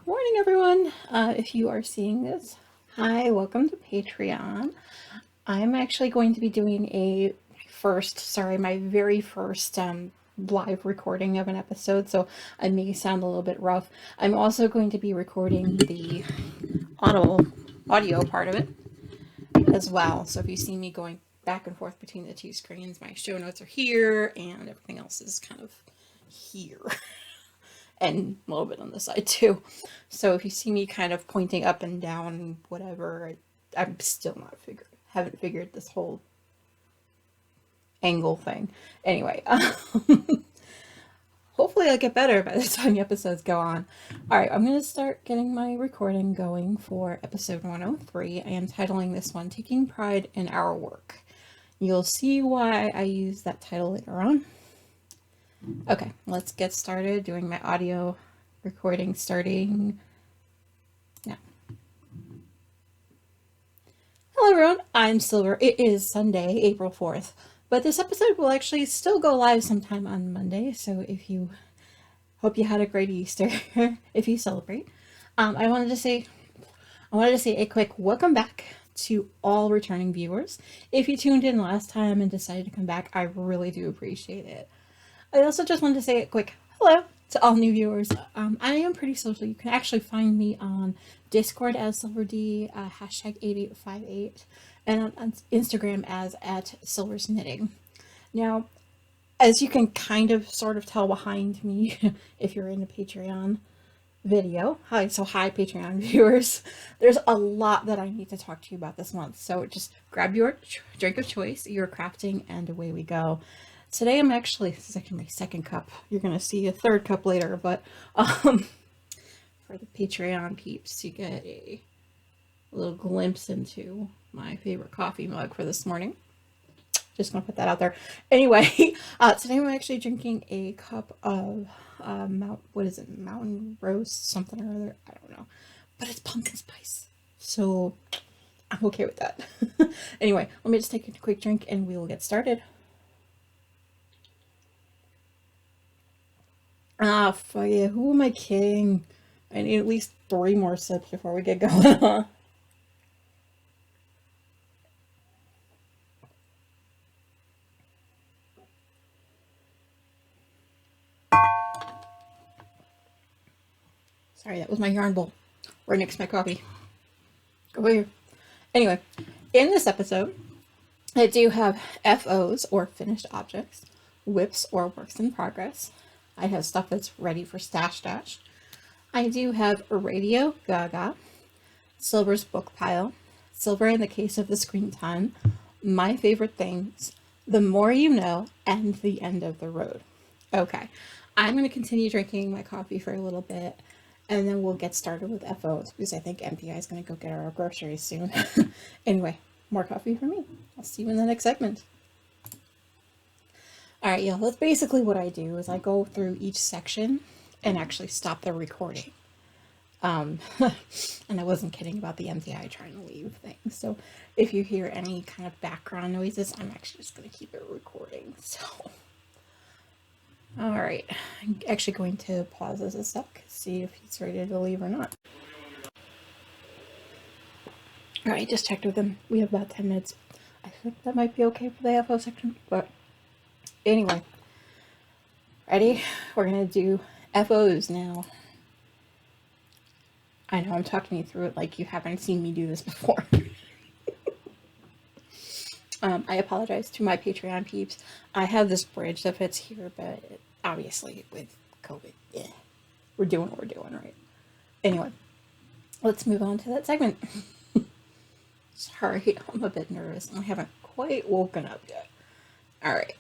Morning, everyone. If you are seeing this, hi, welcome to Patreon. I'm actually going to be doing my very first live recording of an episode, so I may sound a little bit rough. I'm also going to be recording the audio part of it as well. So if you see me going back and forth between the two screens, my show notes are here, and everything else is kind of here. And a little bit on the side too. So if you see me kind of pointing up and down, whatever, I'm still haven't figured this whole angle thing. Anyway, hopefully I'll get better by the time the episodes go on. All right, I'm going to start getting my recording going for episode 103. I am titling this one, Taking Pride in Our Work. You'll see why I use that title later on. Okay, let's get started doing my audio recording starting now. Hello everyone, I'm Silver. It is Sunday, April 4th, but this episode will actually still go live sometime on Monday, so hope you had a great Easter if you celebrate. I wanted to say a quick welcome back to all returning viewers. If you tuned in last time and decided to come back, I really do appreciate it. I also just wanted to say a quick hello to all new viewers. I am pretty social. You can actually find me on Discord as SilverD, hashtag 8858, and on Instagram as @silversknitting. Now, as you can kind of sort of tell behind me, if you're in the Patreon video, hi Patreon viewers, there's a lot that I need to talk to you about this month. So just grab your drink of choice, your crafting, and away we go. Today this is actually my second cup. You're going to see a third cup later, but for the Patreon peeps, you get a little glimpse into my favorite coffee mug for this morning. Just going to put that out there. Anyway, today I'm actually drinking a cup of, Mountain Roast something or other. I don't know. But it's pumpkin spice. So I'm okay with that. Anyway, let me just take a quick drink and we will get started. Ah, fuck yeah. Who am I kidding? I need at least 3 more sips before we get going on. Sorry, that was my yarn bowl. Right next to my coffee. Go here. Anyway, in this episode, I do have FOs, or finished objects, whips, or works in progress. I have stuff that's ready for stash. I do have a radio, GaGa, Silver's book pile, Silver in the case of the screen time, my favorite things, the more you know, and the end of the road. Okay, I'm going to continue drinking my coffee for a little bit, and then we'll get started with FOs, because I think MPI is going to go get our groceries soon. Anyway, more coffee for me. I'll see you in the next segment. Alright, yeah, that's basically what I do, is I go through each section and actually stop the recording. And I wasn't kidding about the MPI trying to leave things. So if you hear any kind of background noises, I'm actually just going to keep it recording. So, alright, I'm actually going to pause this a sec, see if he's ready to leave or not. Alright, just checked with him. We have about 10 minutes. I think that might be okay for the FO section, but anyway, ready? We're going to do FOs now. I know I'm talking you through it like you haven't seen me do this before. I apologize to my Patreon peeps. I have this bridge that fits here, but obviously with COVID, we're doing what we're doing, right? Anyway, let's move on to that segment. Sorry, I'm a bit nervous. I haven't quite woken up yet. Alright.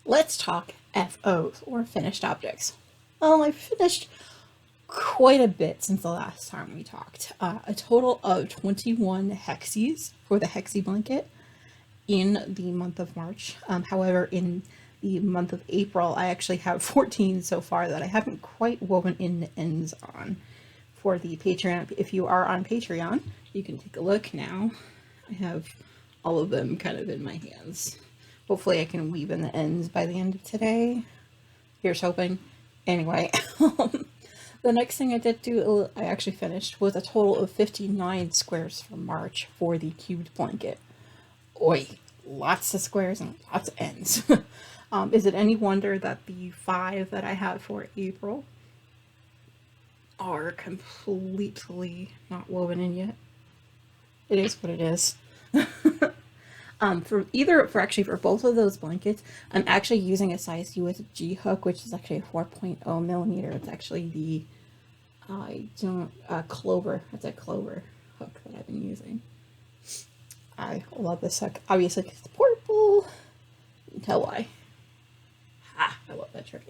Let's talk FOs, or finished objects. Well, I finished quite a bit since the last time we talked. A total of 21 hexies for the hexie blanket in the month of March. However, in the month of April, I actually have 14 so far that I haven't quite woven in the ends on for the Patreon. If you are on Patreon, you can take a look now. I have all of them kind of in my hands. Hopefully I can weave in the ends by the end of today. Here's hoping. Anyway, The next thing I did do, I actually finished, was a total of 59 squares for March for the cubed blanket. Oi, lots of squares and lots of ends. Is it any wonder that the 5 that I had for April are completely not woven in yet? It is what it is. For both of those blankets, I'm actually using a size USG hook, which is actually a 4.0 millimeter. It's actually the Clover. It's a Clover hook that I've been using. I love this hook. Obviously, it's purple. You can tell why. I love that trick.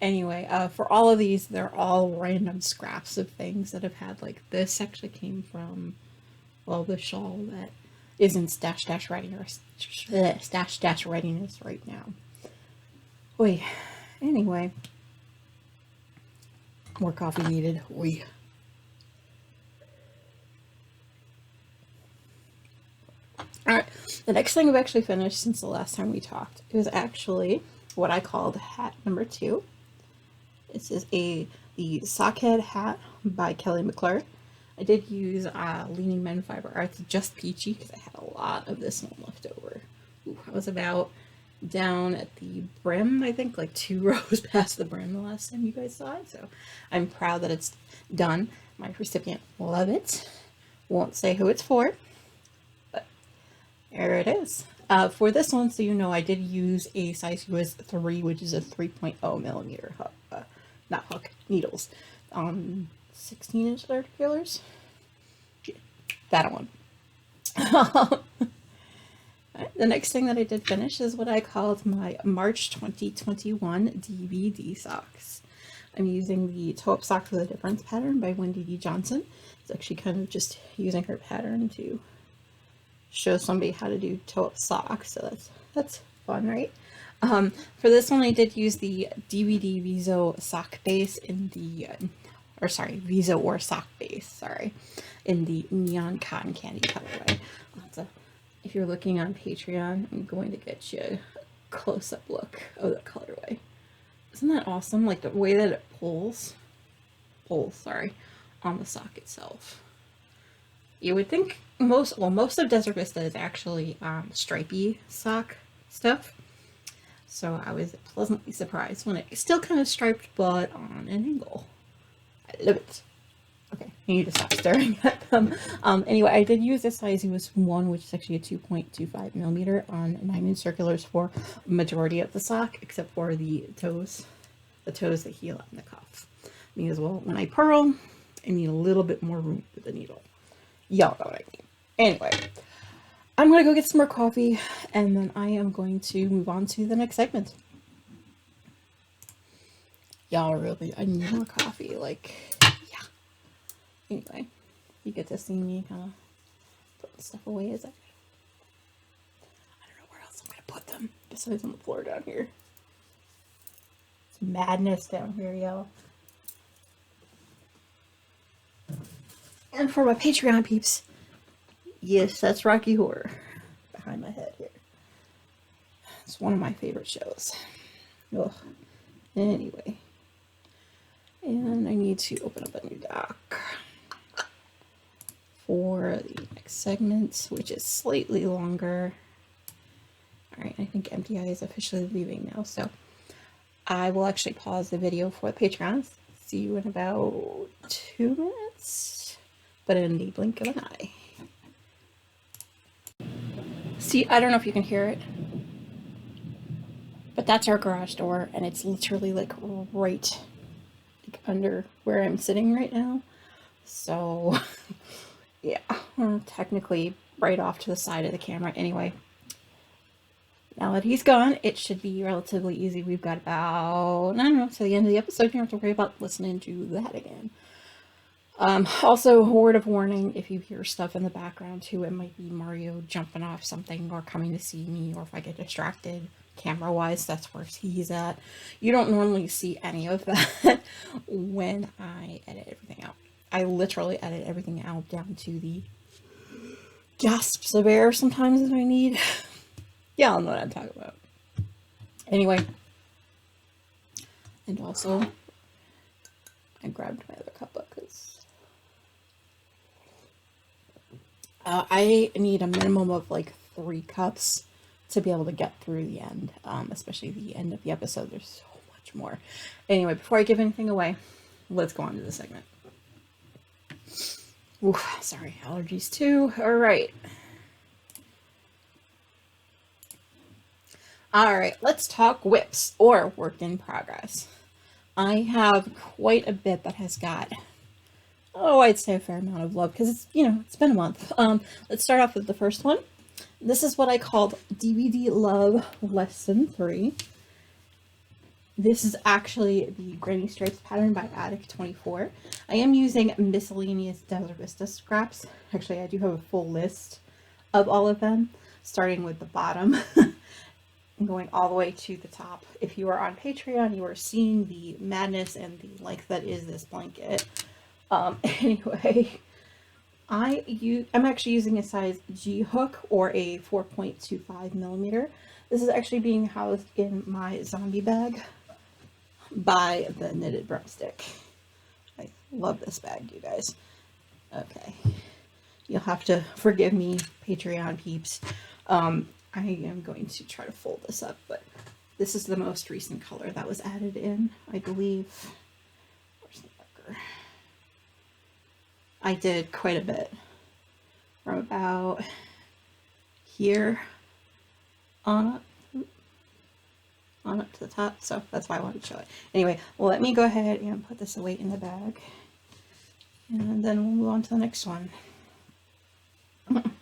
Anyway, for all of these, they're all random scraps of things that have had, like, this actually came from, well, the shawl that is in stash readiness right now. Wait, anyway. More coffee needed. Oi. Alright, the next thing I've actually finished since the last time we talked is actually what I called hat number 2. This is the Sockhead hat by McClure. I did use Leaning Men Fiber Arts Just Peachy because I had a lot of this one left over. Ooh, I was about down at the brim, I think, like 2 rows past the brim the last time you guys saw it, so I'm proud that it's done. My recipient will love it. Won't say who it's for, but there it is. For this one, so you know, I did use a size US 3, which is a 3.0 millimeter hook, not hook, needles. 16-inch circulars. That one. The next thing that I did finish is what I called my March 2021 DVD socks. I'm using the Toe Up Socks with a Difference pattern by Wendy D. Johnson. It's actually kind of just using her pattern to show somebody how to do toe up socks, so that's fun, right? For this one, I did use the DVD Viso sock base in the, Viso or sock base, sorry, in the neon cotton candy colorway. If you're looking on Patreon, I'm going to get you a close-up look of the colorway. Isn't that awesome? Like the way that it pulls on the sock itself. You would think most of Desert Vista is actually stripy sock stuff. So I was pleasantly surprised when it's still kind of striped, but on an angle. I love it. Okay, I need to stop staring at them. Anyway, I did use a size US 1, which is actually a 2.25 millimeter on 9-inch circulars for majority of the sock, except for the toes that heel out in the cuff. Because, well, when I purl, I need a little bit more room for the needle. Y'all know what I mean. Anyway, I'm going to go get some more coffee, and then I am going to move on to the next segment. Y'all really, I need more coffee, like, yeah. Anyway, you get to see me kind of putting stuff away as I don't know where else I'm going to put them, besides on the floor down here. It's madness down here, y'all. And for my Patreon peeps, yes, that's Rocky Horror behind my head here. It's one of my favorite shows. Ugh. Anyway. And I need to open up a new doc for the next segment, which is slightly longer. Alright, I think MTI is officially leaving now, so I will actually pause the video for the Patreons. See you in about 2 minutes, but in the blink of an eye. See, I don't know if you can hear it, but that's our garage door, and it's literally like right under where I'm sitting right now. So yeah, technically right off to the side of the camera. Anyway, now that he's gone, it should be relatively easy. We've got about, I don't know, to the end of the episode. You don't have to worry about listening to that again. Also, a word of warning, if you hear stuff in the background too, it might be Mario jumping off something or coming to see me, or if I get distracted camera wise, that's where he's at. You don't normally see any of that when I edit everything out. I literally edit everything out down to the gasps of air sometimes that I need. Yeah, I'll know what I'm talking about. Anyway, and also I grabbed my other cupbook because I need a minimum of like 3 cups to be able to get through the end, especially the end of the episode. There's so much more. Anyway, before I give anything away, let's go on to the segment. Ooh, sorry, allergies too. All right. All right, let's talk whips or work in progress. I have quite a bit that has got, I'd say a fair amount of love because it's, it's been a month. Let's start off with the first one. This is what I called DVD Love Lesson 3. This is actually the Granny Stripes pattern by Attic24. I am using miscellaneous Desert Vista scraps. Actually, I do have a full list of all of them, starting with the bottom and going all the way to the top. If you are on Patreon, you are seeing the madness and the length that is this blanket. Anyway, I'm actually using a size G hook or a 4.25 millimeter. This is actually being housed in my zombie bag by the Knitted Broomstick. I love this bag, you guys. Okay. You'll have to forgive me, Patreon peeps. I am going to try to fold this up, but this is the most recent color that was added in, I believe. Where's the marker? I did quite a bit from about here on up to the top, so that's why I wanted to show it. Anyway, well, let me go ahead and put this away in the bag, and then we'll move on to the next one. I'm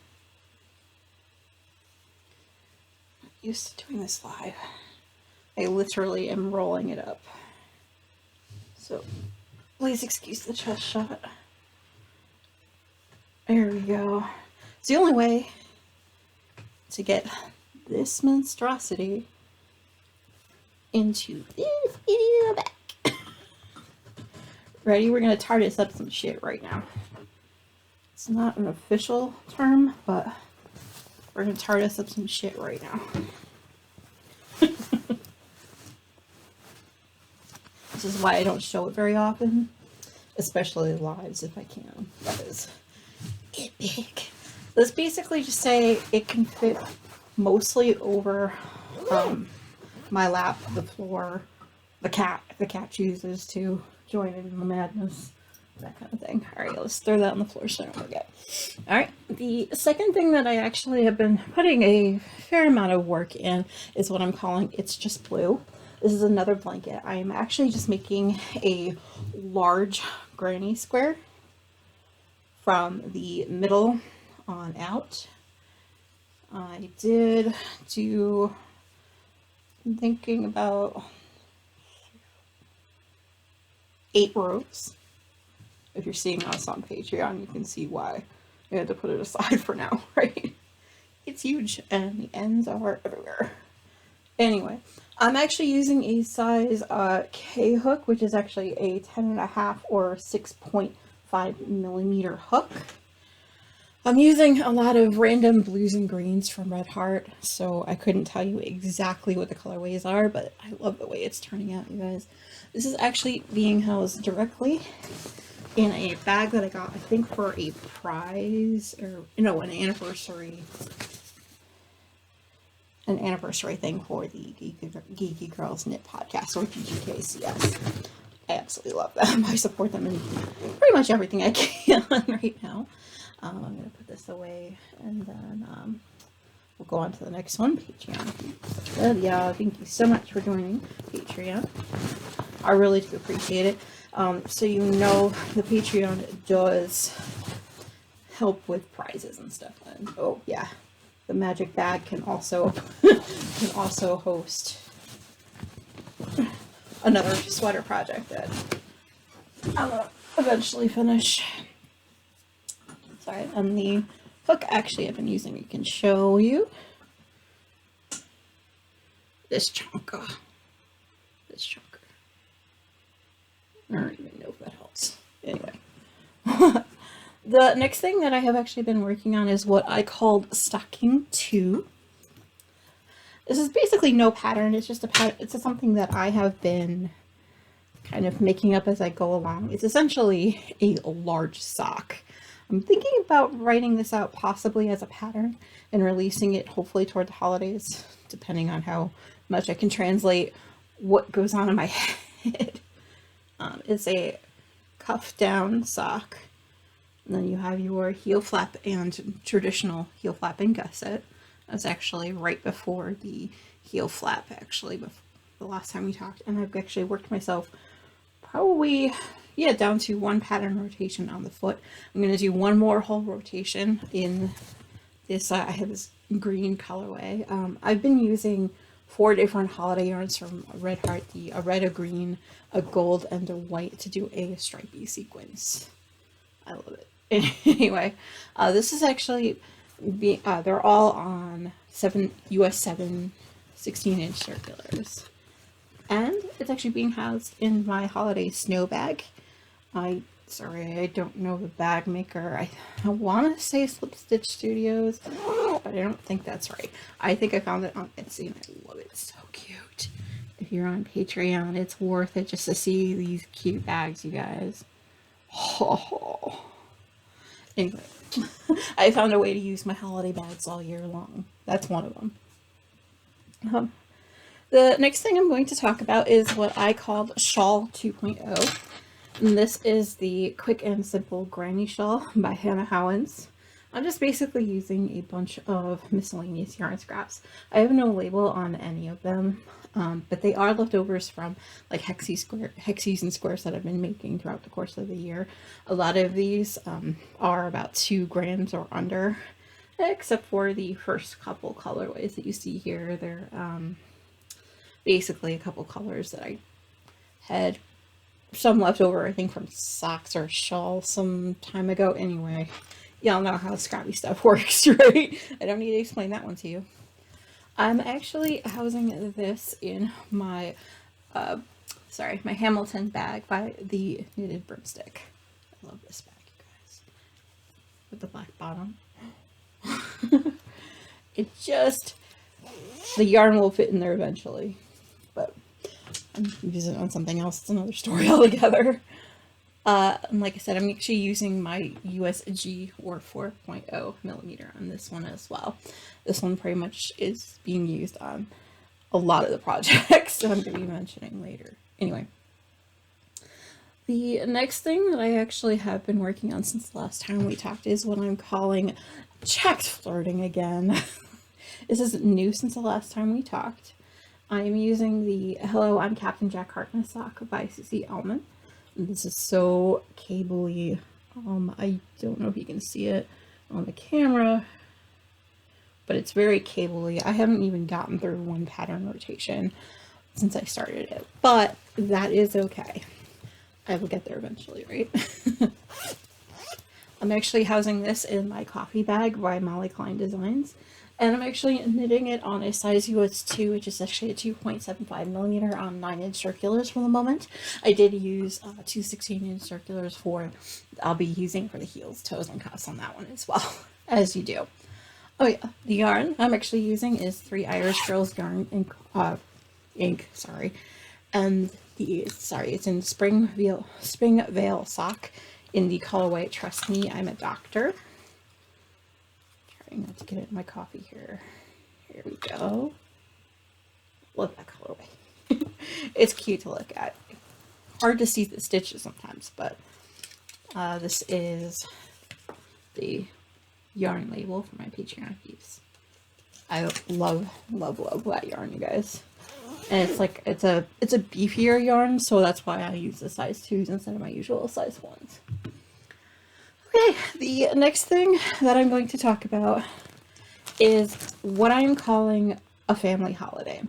used to doing this live. I literally am rolling it up, so please excuse the chest shot. There we go. It's the only way to get this monstrosity into this video back. Ready? We're gonna TARDIS up some shit right now. It's not an official term, but we're gonna TARDIS up some shit right now. This is why I don't show it very often, especially lives if I can. That is it big. Let's basically just say it can fit mostly over my lap, the floor, the cat, if the cat chooses to join in the madness, that kind of thing. All right, let's throw that on the floor so I don't forget. All right, the second thing that I actually have been putting a fair amount of work in is what I'm calling It's Just Blue. This is another blanket. I am actually just making a large granny square from the middle on out. I did do, I'm thinking about 8 rows. If you're seeing us on Patreon, you can see why I had to put it aside for now, right? It's huge and the ends are everywhere. Anyway, I'm actually using a size K hook, which is actually a 10.5 or 6.5 millimeter hook. I'm using a lot of random blues and greens from Red Heart, so I couldn't tell you exactly what the colorways are, but I love the way it's turning out, you guys. This is actually being housed directly in a bag that I got, I think, for a prize, or no, an anniversary thing for the Geeky Girls Knit Podcast, or GGKCS. I absolutely love them. I support them in pretty much everything I can right now. I'm going to put this away, and then we'll go on to the next one, Patreon. Well, yeah, thank you so much for joining Patreon. I really do appreciate it. So you know, the Patreon does help with prizes and stuff. And oh yeah, the magic bag can also host another sweater project that I'll eventually finish. Sorry, and the hook actually I've been using, I can show you this chunker. I don't even know if that helps. Anyway. The next thing that I have actually been working on is what I called Stocking 2. This is basically no pattern, it's just a pattern, it's just something that I have been kind of making up as I go along. It's essentially a large sock. I'm thinking about writing this out possibly as a pattern and releasing it hopefully toward the holidays, depending on how much I can translate what goes on in my head. It's a cuff down sock. And then you have your heel flap and traditional heel flap and gusset. That's actually right before the heel flap, actually, before the last time we talked. And I've actually worked myself probably, yeah, down to one pattern rotation on the foot. I'm going to do one more whole rotation in this. I have this green colorway. I've been using 4 different holiday yarns from Red Heart, a red, a green, a gold, and a white to do a stripy sequence. I love it. Anyway, this is actually they're all on US 7 16-inch circulars, and it's actually being housed in my holiday snow bag. I don't know the bag maker. I want to say Slip Stitch Studios, but I don't think that's right. I think I found it on Etsy and I love it. It's so cute. If you're on Patreon, it's worth it just to see these cute bags, you guys. Oh. Anyway, I found a way to use my holiday bags all year long. That's one of them. The next thing I'm going to talk about is what I called Shawl 2.0. And this is the Quick and Simple Granny Shawl by Hannah Howens. I'm just basically using a bunch of miscellaneous yarn scraps. I have no label on any of them, but they are leftovers from like hexies and squares that I've been making throughout the course of the year. A lot of these are about 2 grams or under, except for the first couple colorways that you see here. They're basically a couple colors that I had some left over, I think, from socks or shawl some time ago. Anyway, y'all know how scrappy stuff works, right? I don't need to explain that one to you. I'm actually housing this in my, my Hamilton bag by the Knitted Broomstick. I love this bag, you guys. With the black bottom. The yarn will fit in there eventually. But I'm using it on something else. It's another story altogether. And like I said, I'm actually using my USG or 4.0 millimeter on this one as well. This one pretty much is being used on a lot of the projects that I'm going to be mentioning later. Anyway, the next thing that I actually have been working on since the last time we talked is what I'm calling checked flirting again. This is new since the last time we talked. I'm using the Hello, I'm Captain Jack Harkness sock by Cece Elman. This is so cable-y. I don't know if you can see it on the camera, but it's very cable-y. I haven't even gotten through one pattern rotation since I started it, but that is okay. I will get there eventually, right? I'm actually housing this in my coffee bag by Molly Klein Designs. And I'm actually knitting it on a size US 2, which is actually a 2.75 millimeter on 9-inch circulars for the moment. I did use 2 16-inch circulars I'll be using for the heels, toes, and cuffs on that one as well, as you do. Oh yeah, the yarn I'm actually using is 3 Irish Girls Yarn ink, and it's in Spring Veil sock in the colorway Trust Me, I'm a Doctor. Trying not to get it in my coffee here. Here we go. Love that colorway. It's cute to look at. Hard to see the stitches sometimes, but this is the yarn label for my Patreon peeps. I love that yarn, you guys. And it's a beefier yarn, so that's why I use the size 2s instead of my usual size 1s. Okay, the next thing that I'm going to talk about is what I'm calling a family holiday.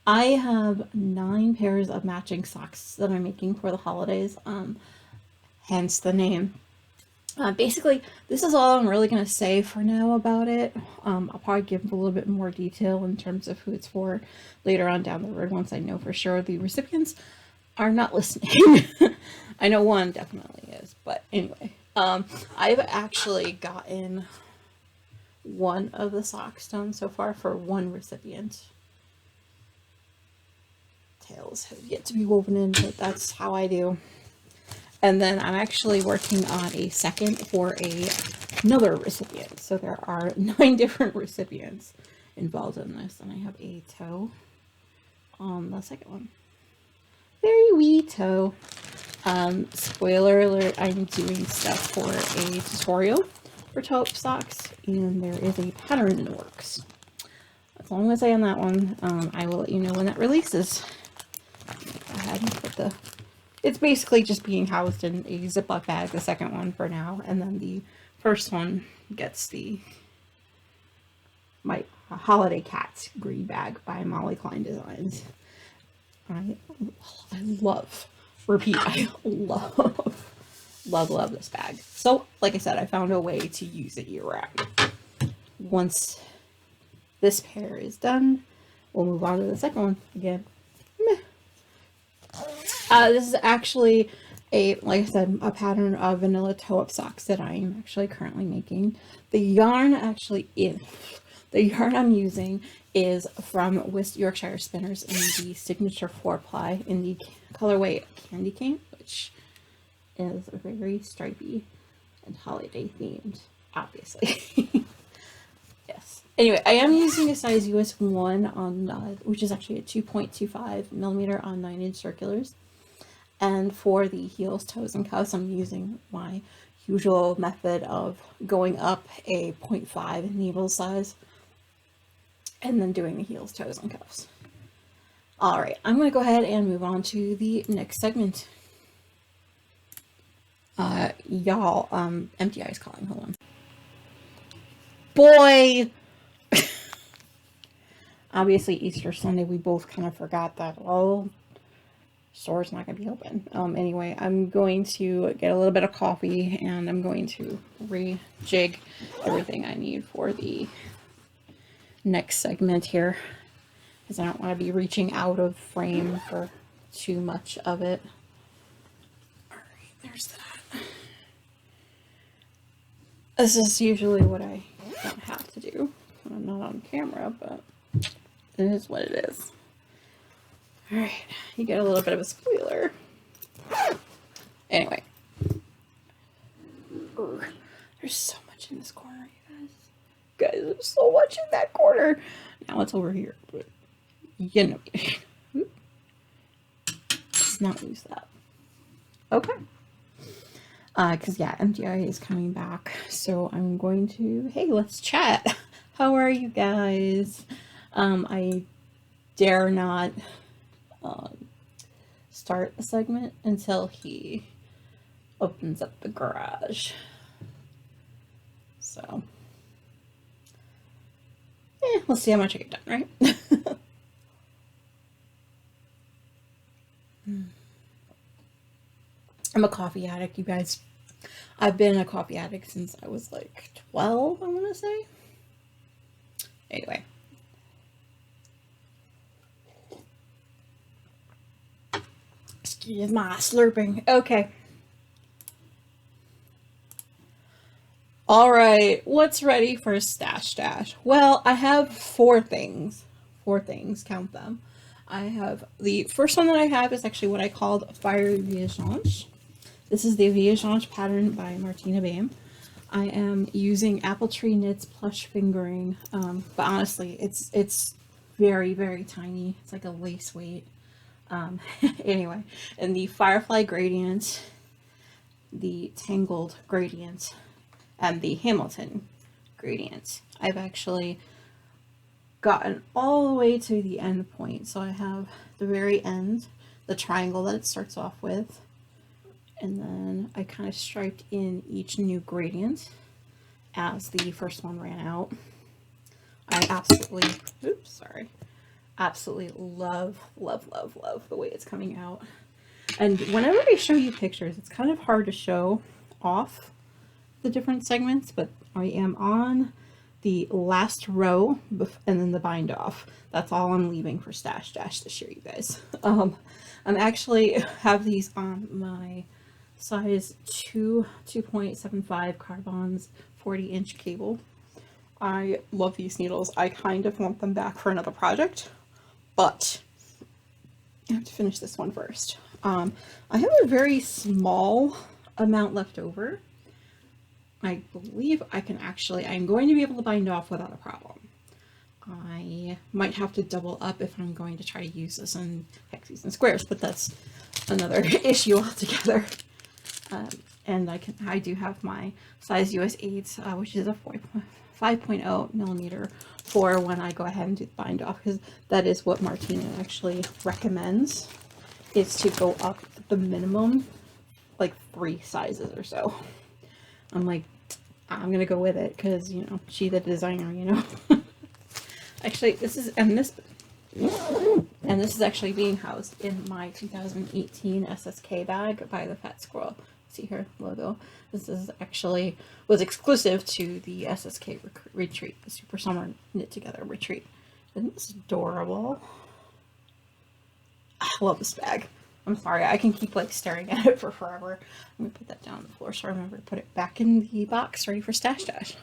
I have 9 pairs of matching socks that I'm making for the holidays, hence the name. Basically, this is all I'm really going to say for now about it. I'll probably give a little bit more detail in terms of who it's for later on down the road once I know for sure the recipients are not listening. I know one definitely is, but anyway. I've actually gotten one of the socks done so far for one recipient. details have yet to be woven in, but that's how I do. And then I'm actually working on a second for another recipient. So there are 9 different recipients involved in this, and I have a toe on the second one. Very wee toe. Spoiler alert, I'm doing stuff for a tutorial for toe-up socks, and there is a pattern in the works. As long as I say on that one, I will let you know when that releases. Go ahead and put the... It's basically just being housed in a Ziploc bag, the second one for now, and then the first one gets my Holiday Cats green bag by Molly Klein Designs. I love, repeat, I love this bag. So, like I said, I found a way to use it year-round. Once this pair is done, we'll move on to the second one again. This is actually like I said, a pattern of vanilla toe-up socks that I am actually currently making. The yarn I'm using is from West Yorkshire Spinners in the Signature 4-ply in the colorway Candy Cane, which is very stripy and holiday themed, obviously. Yes. Anyway, I am using a size US 1 on, which is actually a 2.25 millimeter on 9-inch circulars. And for the heels, toes, and cuffs, I'm using my usual method of going up a 0.5 needle size and then doing the heels, toes, and cuffs. All right, I'm going to go ahead and move on to the next segment. Y'all, MTI is calling. Hold on. Boy! Obviously, Easter Sunday, we both kind of forgot that, well, store's not going to be open. Anyway, I'm going to get a little bit of coffee, and I'm going to rejig everything I need for the next segment here, because I don't want to be reaching out of frame for too much of it. All right, there's that. This is usually what I don't have to do when I'm not on camera, but it is what it is. All right, you get a little bit of a spoiler. Anyway. Ugh, there's so much in this corner, you guys. Guys, there's so much in that corner. Now it's over here, but you know. Let's not lose that. Okay. Because, yeah, MTI is coming back. So I'm going to, hey, let's chat. How are you guys? I dare not start a segment until he opens up the garage. So, let's see how much I get done, right? I'm a coffee addict, you guys. I've been a coffee addict since I was like 12, I want to say. Anyway. Excuse my slurping. Okay. All right. What's ready for Stash Dash? Well, I have 4 things. 4 things. Count them. I have the first one that I have is actually what I called Fire Viajante. This is the Viajante pattern by Martina Behm. I am using Apple Tree Knits plush fingering, but honestly, it's very, very tiny. It's like a lace weight. Anyway, and the Firefly gradient, the Tangled gradient, and the Hamilton gradient. I've actually gotten all the way to the end point. So I have the very end, the triangle that it starts off with, and then I kind of striped in each new gradient as the first one ran out. I absolutely, absolutely love the way it's coming out. And whenever I show you pictures, it's kind of hard to show off the different segments, but I am on the last row and then the bind off. That's all I'm leaving for Stash Dash this year, you guys. I'm actually have these on my size 2.75 Carbons 40-inch cable. I love these needles. I kind of want them back for another project, but I have to finish this one first. I have a very small amount left over. I believe I can actually, I'm going to be able to bind off without a problem. I might have to double up if I'm going to try to use this in hexes and squares, but that's another issue altogether. And I do have my size US 8, which is a 5.0 millimeter for when I go ahead and do the bind off, because that is what Martina actually recommends, is to go up the minimum like 3 sizes or so. I'm like, I'm gonna go with it because, you know, she's the designer, you know. Actually, this is actually being housed in my 2018 SSK bag by the Fat Squirrel. See her logo. This is actually was exclusive to the SSK retreat, the Super Summer Knit Together retreat. Isn't this adorable? I love this bag. I'm sorry, I can keep like staring at it for forever. I'm gonna put that down on the floor so I remember to put it back in the box ready for stash dash.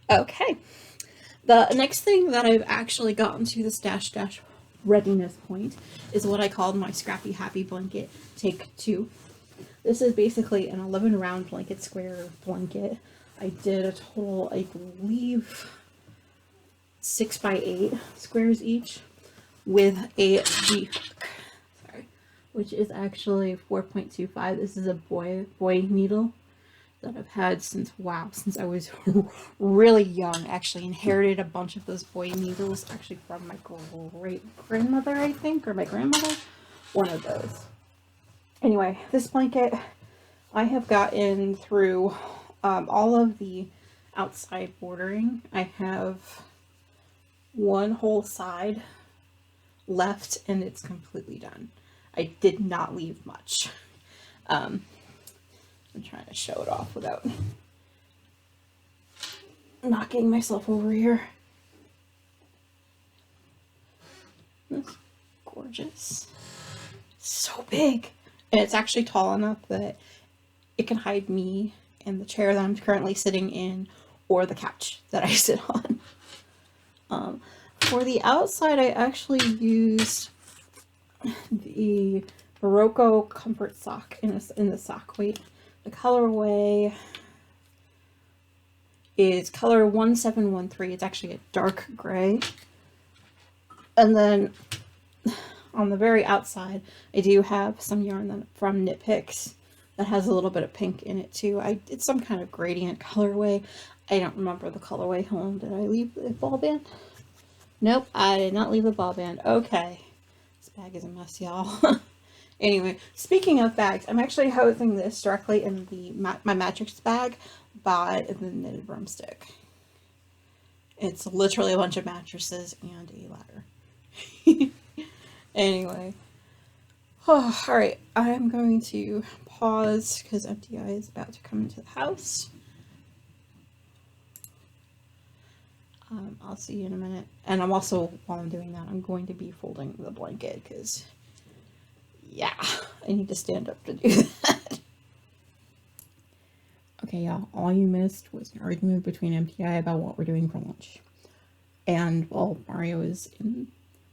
Okay. The next thing that I've actually gotten to the stash dash readiness point is what I called my Scrappy Happy Blanket Take 2. This is basically an 11 round blanket square blanket. I did a total, I believe, 6 by 8 squares each with a G hook, sorry, which is actually 4.25. This is a boy needle that I've had since I was really young. Actually inherited a bunch of those boy needles actually from my great grandmother, I think, or my grandmother, one of those. Anyway, this blanket I have gotten through all of the outside bordering. I have one whole side left and it's completely done. I did not leave much. I'm trying to show it off without knocking myself over here. That's gorgeous. So big. And it's actually tall enough that it can hide me in the chair that I'm currently sitting in or the couch that I sit on. For the outside, I actually used the Morocco Comfort Sock in the sock weight. The colorway is color 1713. It's actually a dark gray. And then on the very outside, I do have some yarn from Knit Picks that has a little bit of pink in it too. I did some kind of gradient colorway. I don't remember the colorway home. Did I leave the ball band? Nope, I did not leave the ball band. Okay. This bag is a mess, y'all. Anyway, speaking of bags, I'm actually housing this directly in the my mattress bag by the Knitted Broomstick. It's literally a bunch of mattresses and a ladder. Anyway. Oh, alright, I'm going to pause because MTI is about to come into the house. I'll see you in a minute. And I'm also, while I'm doing that, I'm going to be folding the blanket because, yeah, I need to stand up to do that. Okay, y'all, all you missed was an argument between MTI about what we're doing for lunch. And, well, Mario is in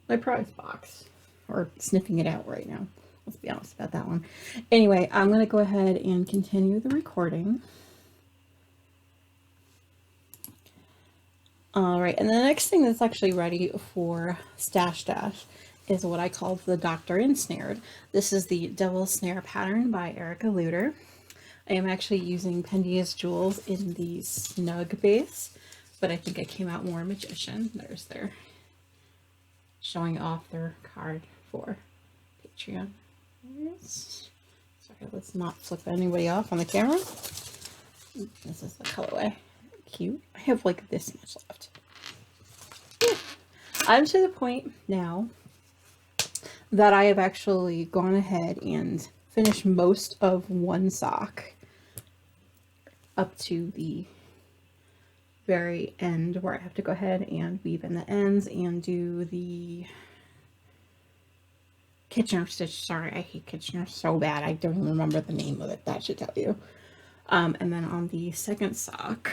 my prize box, or sniffing it out right now. Let's be honest about that one. Anyway, I'm going to go ahead and continue the recording. Alright, and the next thing that's actually ready for Stash Dash is what I call the Dr. Ensnared. This is the Devil Snare pattern by Erica Lueder. I am actually using Pendia's Jewels in the Snug base, but I think I came out more Magician. There's their showing off their card for Patreon. Sorry, let's not flip anybody off on the camera. This is the colorway. Cute. I have like this much left. Yeah. I'm to the point now that I have actually gone ahead and finished most of one sock up to the very end where I have to go ahead and weave in the ends and do the Kitchener stitch. Sorry, I hate Kitchener so bad. I don't even remember the name of it. That should tell you. And then on the second sock,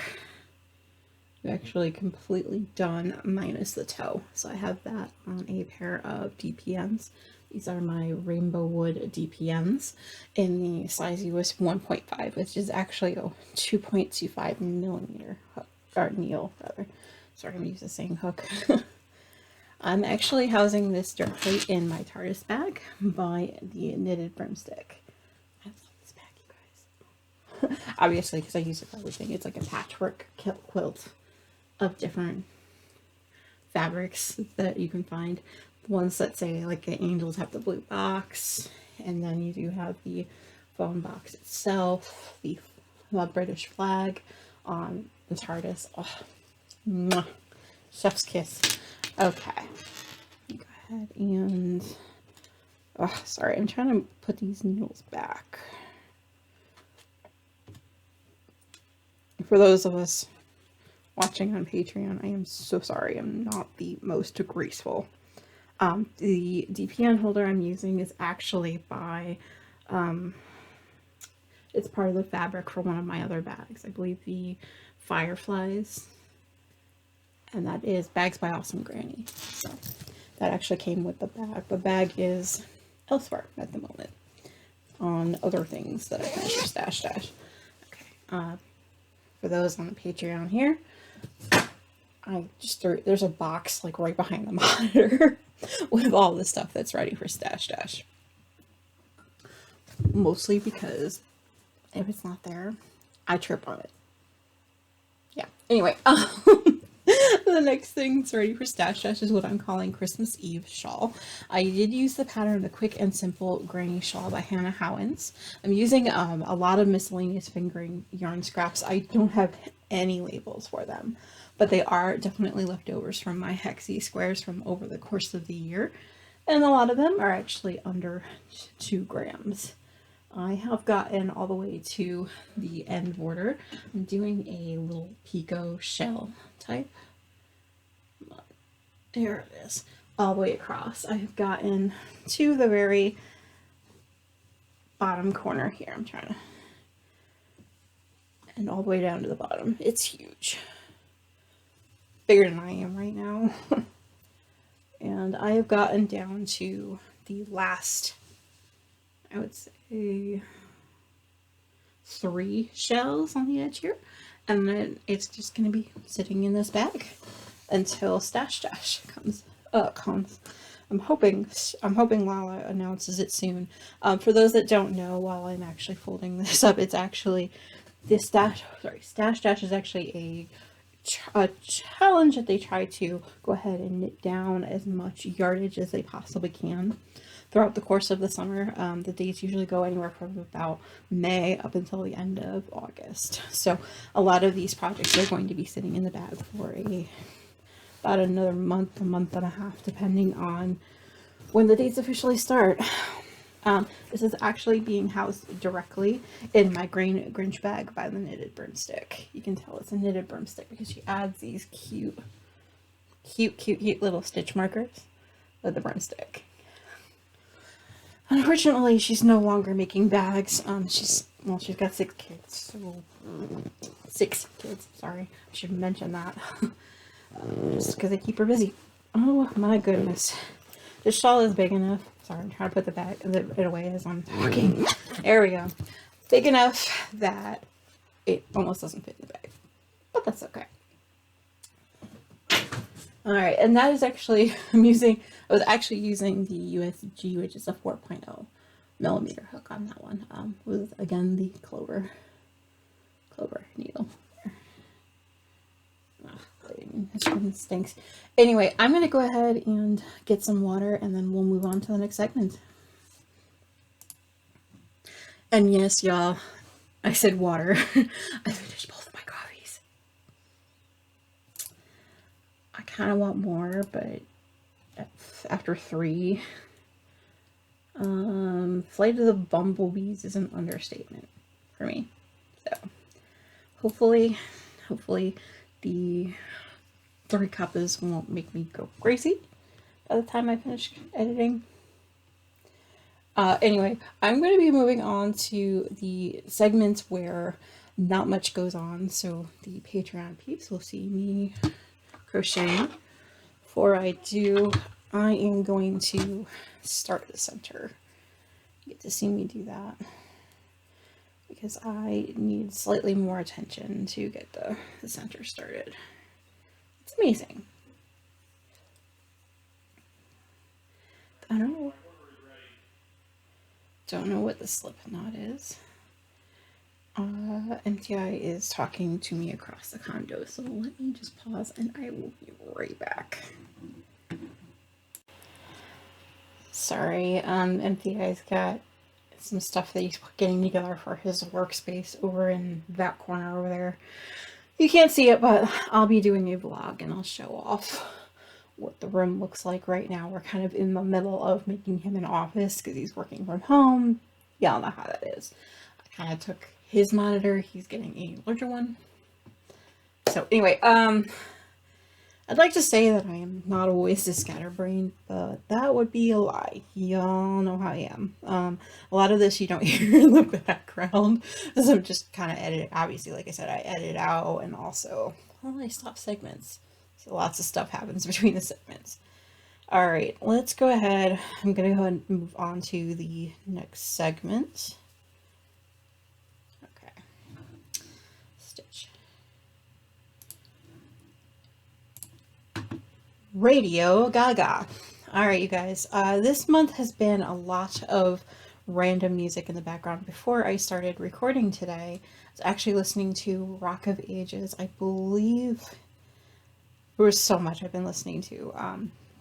actually completely done minus the toe, so I have that on a pair of DPMs These are my Rainbow Wood DPNs in the size US 1.5, which is actually a 2.25 millimeter hook, or needle rather. Sorry, I'm used to saying hook. I'm actually housing this directly in my TARDIS bag by the knitted broomstick. I love this bag, you guys. Obviously, because I use it for everything. It's like a patchwork quilt of different fabrics that you can find. The ones that say like the angels have the blue box, and then you do have the phone box itself, the British flag on the TARDIS. Oh, mwah. Chef's kiss. Okay, go ahead and, oh, sorry, I'm trying to put these needles back. For those of us watching on Patreon, I am so sorry, I'm not the most graceful. The DPN holder I'm using is actually by, it's part of the fabric for one of my other bags. I believe the Fireflies. And that is Bags by Awesome Granny. So that actually came with the bag. The bag is elsewhere at the moment on other things that I finished for Stash Dash. Okay. For those on the Patreon here, I just threw, there's a box like right behind the monitor with all the stuff that's ready for Stash Dash. Mostly because if it's not there, I trip on it. Yeah. Anyway, the next thing that's ready for Stash Dash is what I'm calling Christmas Eve Shawl. I did use the pattern The Quick and Simple Granny Shawl by Hannah Howens. I'm using a lot of miscellaneous fingering yarn scraps. I don't have any labels for them, but they are definitely leftovers from my Hexie squares from over the course of the year. And a lot of them are actually under 2 grams. I have gotten all the way to the end border. I'm doing a little picot shell type. There it is, all the way across. I have gotten to the very bottom corner here. I'm trying to, and all the way down to the bottom. It's huge. Bigger than I am right now. And I have gotten down to the last, I would say, 3 shells on the edge here. And then it's just going to be sitting in this bag until Stash Dash comes. I'm hoping Lala announces it soon. For those that don't know, while I'm actually folding this up, it's actually this Stash Dash is actually a challenge that they try to go ahead and knit down as much yardage as they possibly can throughout the course of the summer. The dates usually go anywhere from about May up until the end of August. So a lot of these projects are going to be sitting in the bag for about another month, a month and a half, depending on when the dates officially start. This is actually being housed directly in my green Grinch bag by the knitted broomstick. You can tell it's a knitted broomstick because she adds these cute little stitch markers with the broomstick. Unfortunately, she's no longer making bags. She's got 6 kids. So 6 kids. Sorry, I should mention that. Just because I keep her busy. Oh my goodness. This shawl is big enough. Sorry, I'm trying to put it away as I'm talking. There we go. Big enough that it almost doesn't fit in the bag. But that's okay. Alright, and that is actually, I was actually using the USG, which is a 4.0 millimeter hook on that one. With, again, the clover needle. This one stinks. Anyway, I'm going to go ahead and get some water, and then we'll move on to the next segment. And yes, y'all, I said water. I finished both of my coffees. I kind of want more, but after 3, Flight of the Bumblebees is an understatement for me. So, hopefully the 3 cuppas won't make me go crazy by the time I finish editing. Anyway, I'm going to be moving on to the segments where not much goes on, so the Patreon peeps will see me crocheting. Before I do, I am going to start at the center. You get to see me do that because I need slightly more attention to get the center started. It's amazing. I don't know what the slip knot is. MTI is talking to me across the condo, so let me just pause and I will be right back. Sorry, MTI's got some stuff that he's getting together for his workspace over in that corner over there. You can't see it, but I'll be doing a vlog and I'll show off what the room looks like right now. We're kind of in the middle of making him an office because he's working from home. Y'all know how that is. I kind of took his monitor. He's getting a larger one. So anyway, I'd like to say that I am not always a scatterbrain, but that would be a lie. Y'all know how I am. A lot of this you don't hear in the background, as I'm just kind of editing. Obviously, like I said, I edit out, and also, well, I stop segments. So lots of stuff happens between the segments. All right, let's go ahead. I'm going to go ahead and move on to the next segment. Okay. Stitch. Radio GaGa. All right, you guys. This month has been a lot of random music in the background. Before I started recording today, I was actually listening to Rock of Ages. I believe there was so much I've been listening to.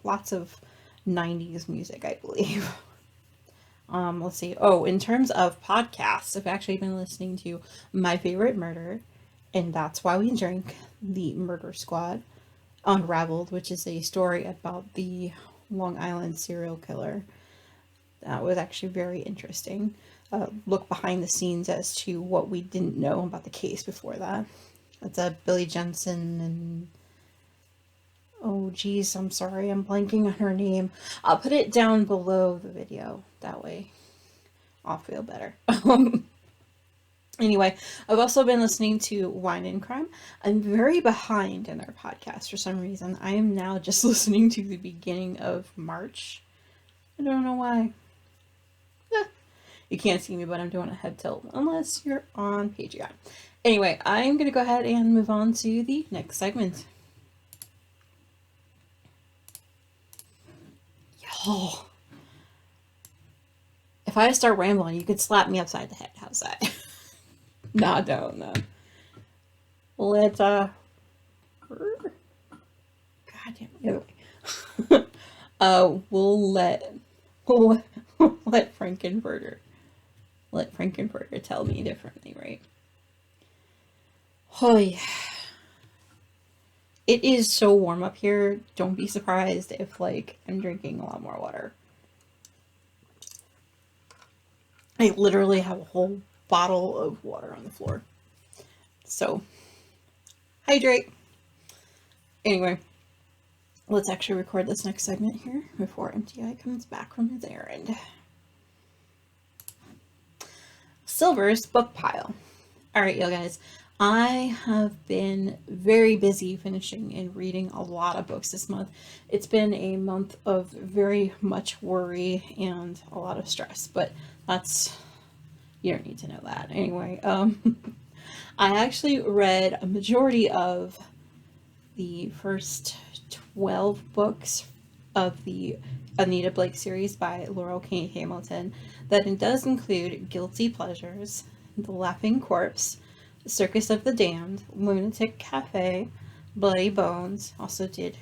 Lots of 90s music, I believe. Let's see. Oh, in terms of podcasts, I've actually been listening to My Favorite Murder, and That's Why We Drink, The Murder Squad, Unraveled, which is a story about the Long Island serial killer. That was actually very interesting. Look behind the scenes as to what we didn't know about the case before that. That's Billy Jensen and... oh geez, I'm sorry, I'm blanking on her name. I'll put it down below the video. That way I'll feel better. Anyway, I've also been listening to Wine and Crime. I'm very behind in their podcast for some reason. I am now just listening to the beginning of March. I don't know why. You can't see me, but I'm doing a head tilt unless you're on Patreon. Anyway, I'm going to go ahead and move on to the next segment. Y'all. If I start rambling, you could slap me upside the head. How's that? Nah, don't. No. Let's, God damn it. We'll let Frankenfurter tell me differently, right? Oh, yeah. It is so warm up here. Don't be surprised if, like, I'm drinking a lot more water. I literally have a whole bottle of water on the floor. So, hydrate. Anyway, let's actually record this next segment here before MTI comes back from his errand. Silver's book pile. All right, you guys. I have been very busy finishing and reading a lot of books this month. It's been a month of very much worry and a lot of stress, but that's, you don't need to know that. Anyway, I actually read a majority of the first 12 books of the Anita Blake series by Laurel K. Hamilton. That it does include Guilty Pleasures, The Laughing Corpse, The Circus of the Damned, Lunatic Cafe, Bloody Bones. Also did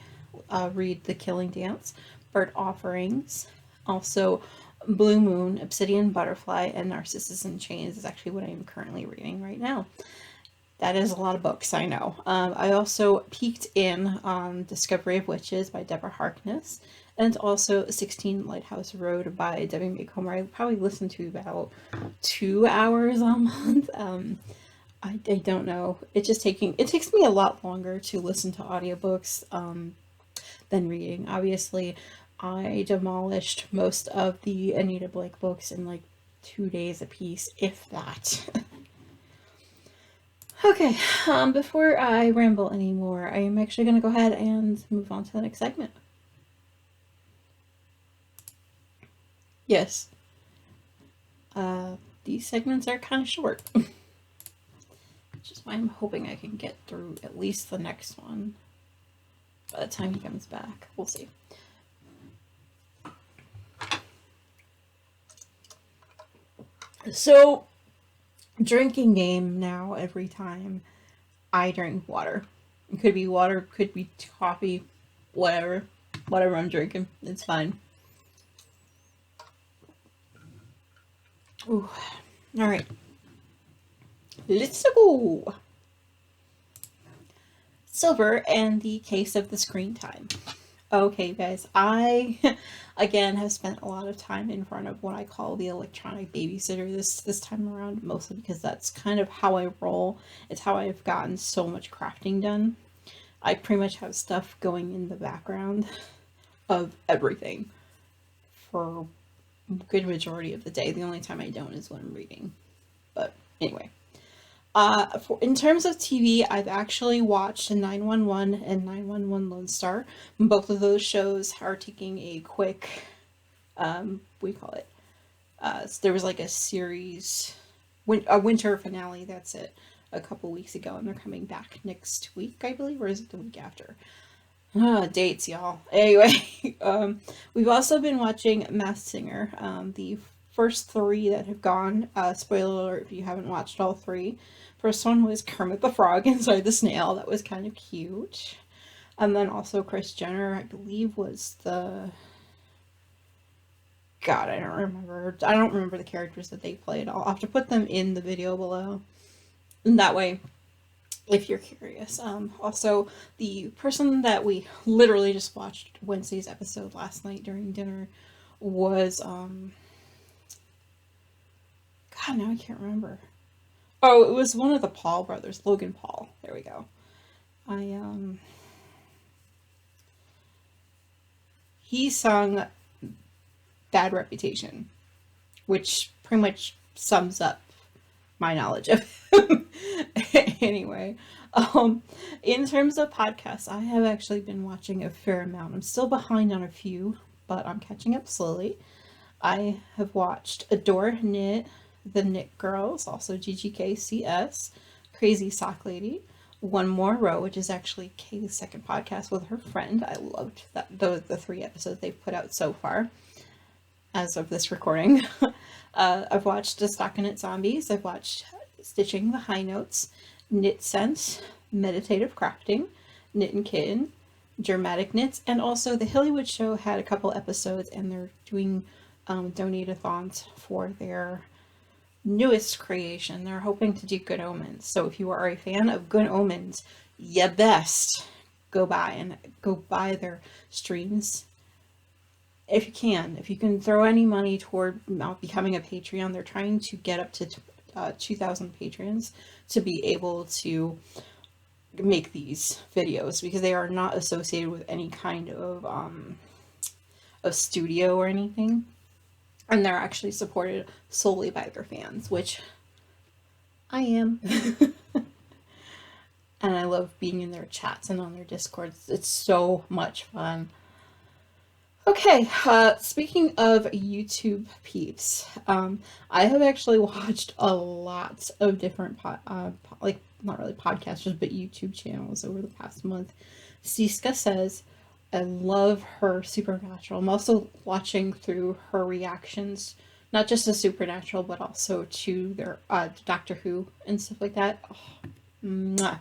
read The Killing Dance, Bird Offerings. Also Blue Moon, Obsidian Butterfly, and Narcissus in Chains is actually what I'm currently reading right now. That is a lot of books, I know. I also peeked in on Discovery of Witches by Deborah Harkness, and also 16 Lighthouse Road by Debbie Macomber. I probably listen to about 2 hours a month. I don't know. It takes me a lot longer to listen to audiobooks than reading. Obviously, I demolished most of the Anita Blake books in like 2 days a piece, if that. Okay, before I ramble anymore, I am actually going to go ahead and move on to the next segment. Yes. These segments are kind of short. Which is why I'm hoping I can get through at least the next one by the time he comes back. We'll see. So, drinking game now every time I drink water. It could be water, could be coffee, whatever. Whatever I'm drinking, it's fine. Ooh. All right. Let's go. Silver and the case of the screen time. Okay, guys, I again have spent a lot of time in front of what I call the electronic babysitter this time around, mostly because that's kind of how I roll. It's how I've gotten so much crafting done. I pretty much have stuff going in the background of everything for a good majority of the day. The only time I don't is when I'm reading. But anyway. In terms of TV, I've actually watched 911 and 911 Lone Star. Both of those shows are taking a quick, we call it. There was like a series, a winter finale. That's it. A couple weeks ago, and they're coming back next week, I believe, or is it the week after? Dates, y'all. Anyway, we've also been watching Masked Singer. The first three that have gone. Spoiler alert if you haven't watched all three. First one was Kermit the Frog inside the snail. That was kind of cute. And then also Kris Jenner, I believe, was the... God, I don't remember. I don't remember the characters that they played. I'll have to put them in the video below. And that way, if you're curious. Also, the person that we literally just watched Wednesday's episode last night during dinner was, God, now I can't remember. Oh, it was one of the Paul brothers, Logan Paul. There we go. He sung Bad Reputation, which pretty much sums up my knowledge of him. Anyway, in terms of podcasts, I have actually been watching a fair amount. I'm still behind on a few, but I'm catching up slowly. I have watched Adore Knit, The Knit Girls, also GGKCS, Crazy Sock Lady, One More Row, which is actually Kay's second podcast with her friend. I loved that the 3 episodes they've put out so far, as of this recording. I've watched The Stockinette Zombies. I've watched Stitching the High Notes, Knit Sense, Meditative Crafting, Knit and Kitten, Dramatic Knits, and also the Hillywood Show had a couple episodes, and they're doing donate-a-thons for their newest creation. They're hoping to do Good Omens. So if you are a fan of Good Omens, you best go buy their streams. If you can throw any money toward becoming a Patreon. They're trying to get up to 2,000 patrons to be able to make these videos, because they are not associated with any kind of studio or anything, and they're actually supported solely by their fans, which I am. And I love being in their chats and on their discords. It's so much fun. Okay, speaking of YouTube peeps, I have actually watched a lot of different, like, not really podcasters, but YouTube channels over the past month. Siska Says, I love her Supernatural. I'm also watching through her reactions, not just to Supernatural, but also to their Doctor Who and stuff like that. Oh, mwah. I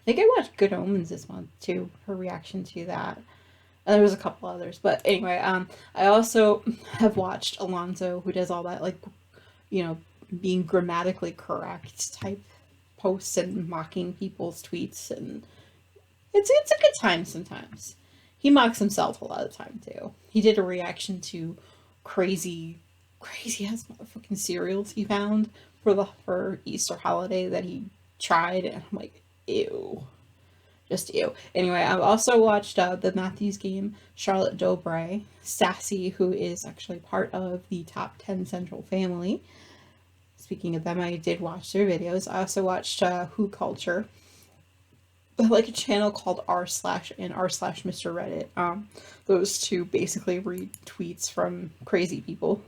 think I watched Good Omens this month, too, her reaction to that. There was a couple others, but anyway, I also have watched Alonzo, who does all that, like, being grammatically correct type posts and mocking people's tweets, and it's a good time sometimes. He mocks himself a lot of the time too. He did a reaction to crazy ass motherfucking cereals he found for Easter holiday that he tried, and I'm like, ew. Just ew. Anyway, I've also watched the Matthews Game, Charlotte Dobray, Sassy, who is actually part of the Top 10 Central family. Speaking of them, I did watch their videos. I also watched Who Culture, like a channel called r/ and r/Mr. Reddit. Those two basically read tweets from crazy people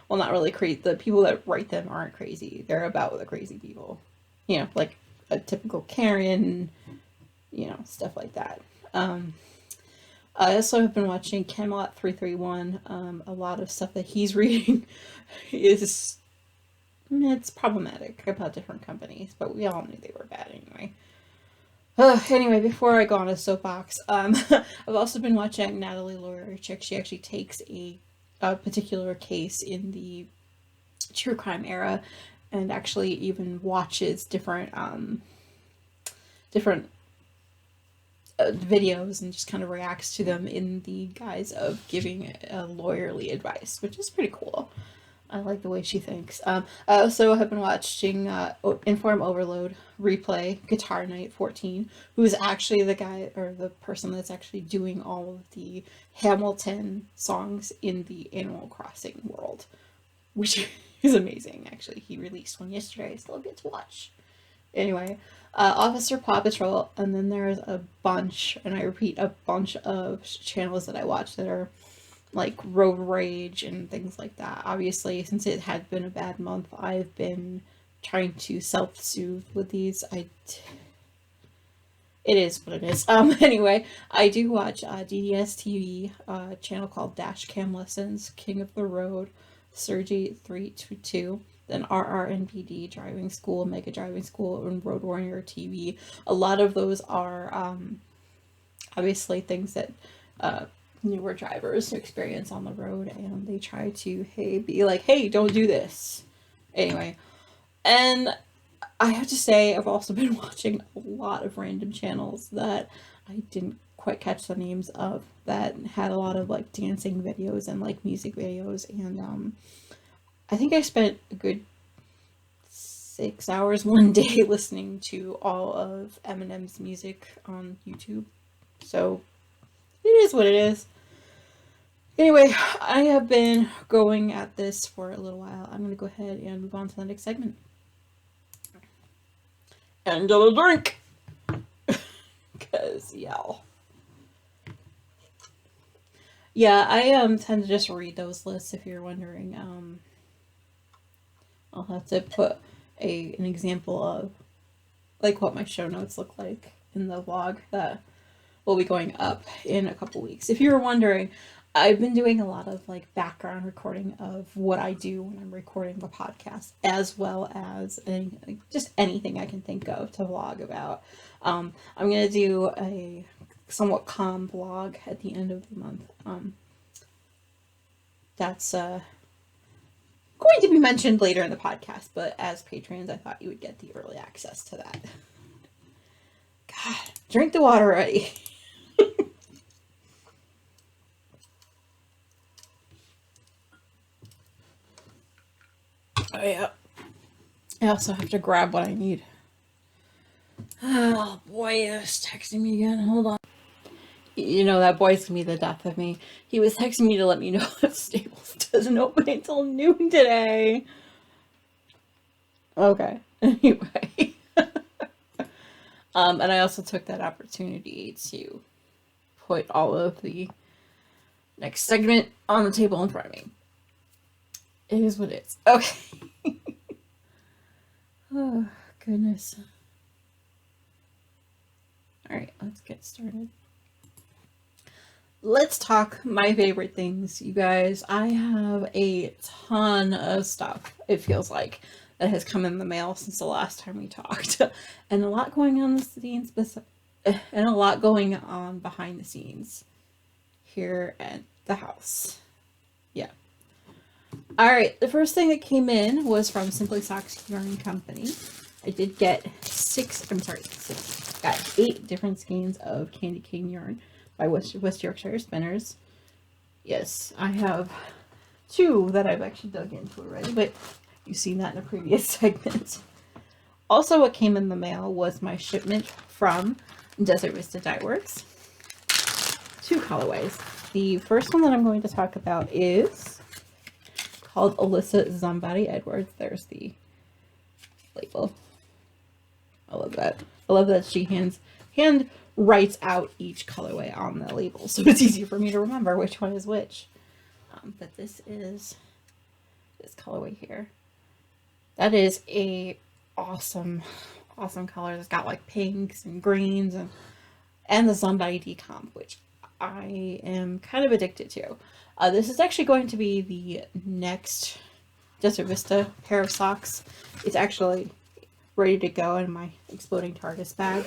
Well, not really crazy. The people that write them aren't crazy. They're about the crazy people. Like a typical Karen, stuff like that. I also have been watching Camelot 331. A lot of stuff that he's reading is it's problematic about different companies, but we all knew they were bad anyway. Anyway, before I go on a soapbox, I've also been watching Natalie Lueder. She actually takes a particular case in the true crime era and actually even watches different videos and just kind of reacts to them in the guise of giving lawyerly advice, which is pretty cool. I like the way she thinks. I also have been watching Inform Overload replay Guitar Night 14, who's actually the guy or the person that's actually doing all of the Hamilton songs in the Animal Crossing world, which is amazing. Actually, he released one yesterday. I still get to watch. Anyway, Officer Paw Patrol, and then there's a bunch, and I repeat, a bunch of channels that I watch that are like road rage and things like that. Obviously, since it had been a bad month, I've been trying to self-soothe with these. It is what it is. Anyway, I do watch DDS TV, channel called Dash Cam Lessons, King of the Road, Sergi 322, then RRNPD, Driving School, Mega Driving School, and Road Warrior TV. A lot of those are obviously things that newer drivers experience on the road, and they try to be like, hey, don't do this. Anyway, and I have to say I've also been watching a lot of random channels that I didn't quite catch the names of, that had a lot of like dancing videos and like music videos, and I think I spent a good 6 hours one day listening to all of Eminem's music on YouTube. So it is what it is. Anyway, I have been going at this for a little while. I'm going to go ahead and move on to the next segment. And get a drink! Because, yeah, I tend to just read those lists if you're wondering. I'll have to put an example of like what my show notes look like in the vlog that will be going up in a couple weeks. If you were wondering, I've been doing a lot of like background recording of what I do when I'm recording the podcast, as well as just anything I can think of to vlog about. I'm going to do a somewhat calm vlog at the end of the month. That's going to be mentioned later in the podcast, but as patrons, I thought you would get the early access to that. God, drink the water already. Oh, yeah. I also have to grab what I need. Oh, boy is texting me again. Hold on. That boy's gonna be the death of me. He was texting me to let me know that Staples doesn't open until noon today. Okay. Anyway. And I also took that opportunity to put all of the next segment on the table in front of me. It is what it is. Okay. Oh, goodness. Alright, let's get started. Let's talk my favorite things, you guys. I have a ton of stuff, it feels like, that has come in the mail since the last time we talked. And a lot going on the scenes, and a lot going on behind the scenes here at the house. Yeah. Alright, the first thing that came in was from Simply Socks Yarn Company. I did get got 8 different skeins of Candy Cane yarn by West Yorkshire Spinners. Yes, I have 2 that I've actually dug into already, but you've seen that in a previous segment. Also, what came in the mail was my shipment from Desert Vista Dye Works. 2 colorways. The first one that I'm going to talk about is called Alyssa Zombody Edwards. There's the label. I love that. I love that she hand writes out each colorway on the label, so it's easy for me to remember which one is which. But this is this colorway here. That is a awesome color. It's got like pinks and greens and the Somebody decomp, which I am kind of addicted to. This is actually going to be the next Desert Vista pair of socks. It's actually ready to go in my Exploding TARDIS bag.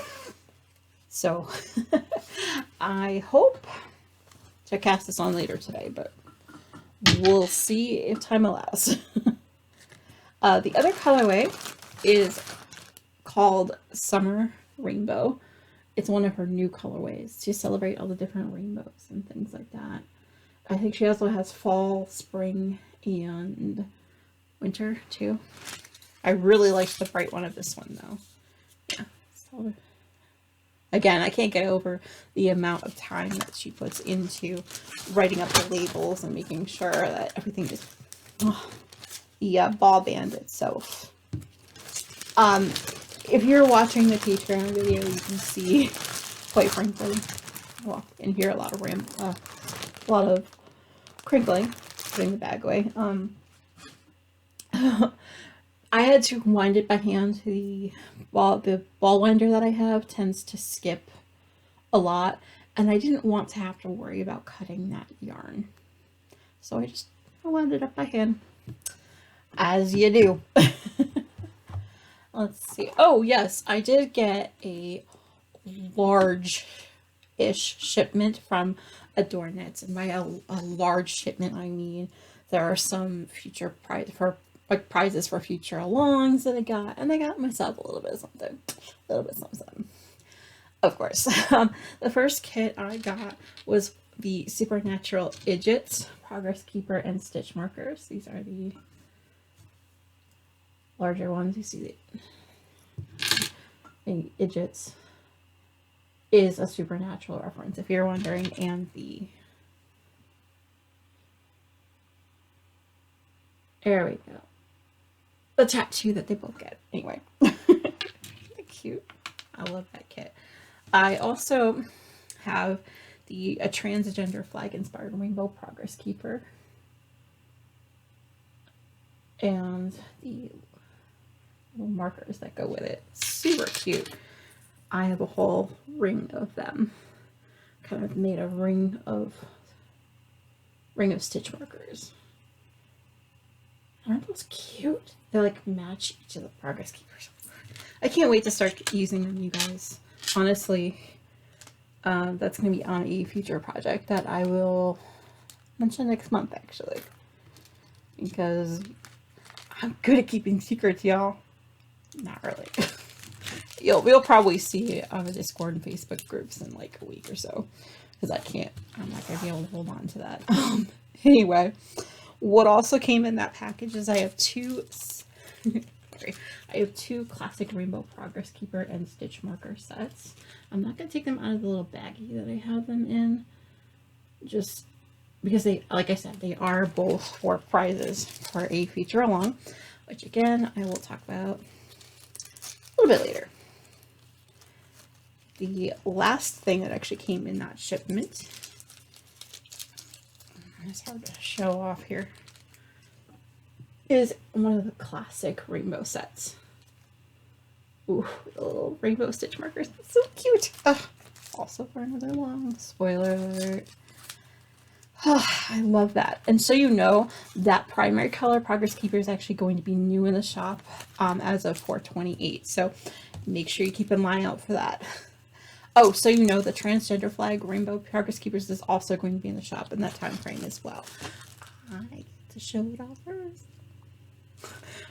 So I hope to cast this on later today, but we'll see if time allows. The other colorway is called Summer Rainbow. It's one of her new colorways to celebrate all the different rainbows and things like that. I think she also has fall, spring, and winter too. I really like the bright one of this one though. Yeah. So, again, I can't get over the amount of time that she puts into writing up the labels and making sure that everything is the ball band itself. If you're watching the Patreon video, you can see, quite frankly, well, and hear a lot of crinkling, putting the bag away. I had to wind it by hand. The ball winder that I have tends to skip a lot, and I didn't want to have to worry about cutting that yarn. So I wound it up by hand, as you do. Let's see. Oh, yes, I did get a large-ish shipment from Adornets. And by a large shipment, I mean there are some future prizes for future alongs that I got, and I got myself a little bit of something. Of course. The first kit I got was the Supernatural Idgits, Progress Keeper, and Stitch Markers. These are the larger ones. You see the Idgits is a Supernatural reference, if you're wondering, and there we go. The tattoo that they both get. Anyway. Cute. I love that kit. I also have a transgender flag inspired rainbow Progress Keeper. And the little markers that go with it. Super cute. I have a whole ring of them. Kind of made a ring of stitch markers. Aren't those cute? They like match each of the Progress Keepers. I can't wait to start using them, you guys. Honestly, that's going to be on a future project that I will mention next month, actually. Because I'm good at keeping secrets, y'all. Not really. We'll probably see it on the Discord and Facebook groups in like a week or so. Because I'm not going to be able to hold on to that. Anyway, what also came in that package is I have two classic Rainbow Progress Keeper and Stitch Marker sets. I'm not going to take them out of the little baggie that I have them in. Just because they, like I said, they are both for prizes for a feature along. Which again, I will talk about a little bit later. The last thing that actually came in that shipment, it's hard to show off here, is one of the classic rainbow sets. Ooh, the little rainbow stitch markers. That's so cute. Also for another long spoiler alert. I love that. And so you know, that primary color Progress Keeper is actually going to be new in the shop as of 4/28. So make sure you keep an eye out for that. Oh, so you know, the transgender flag Rainbow Progress Keepers is also going to be in the shop in that time frame as well. I get to show it off first.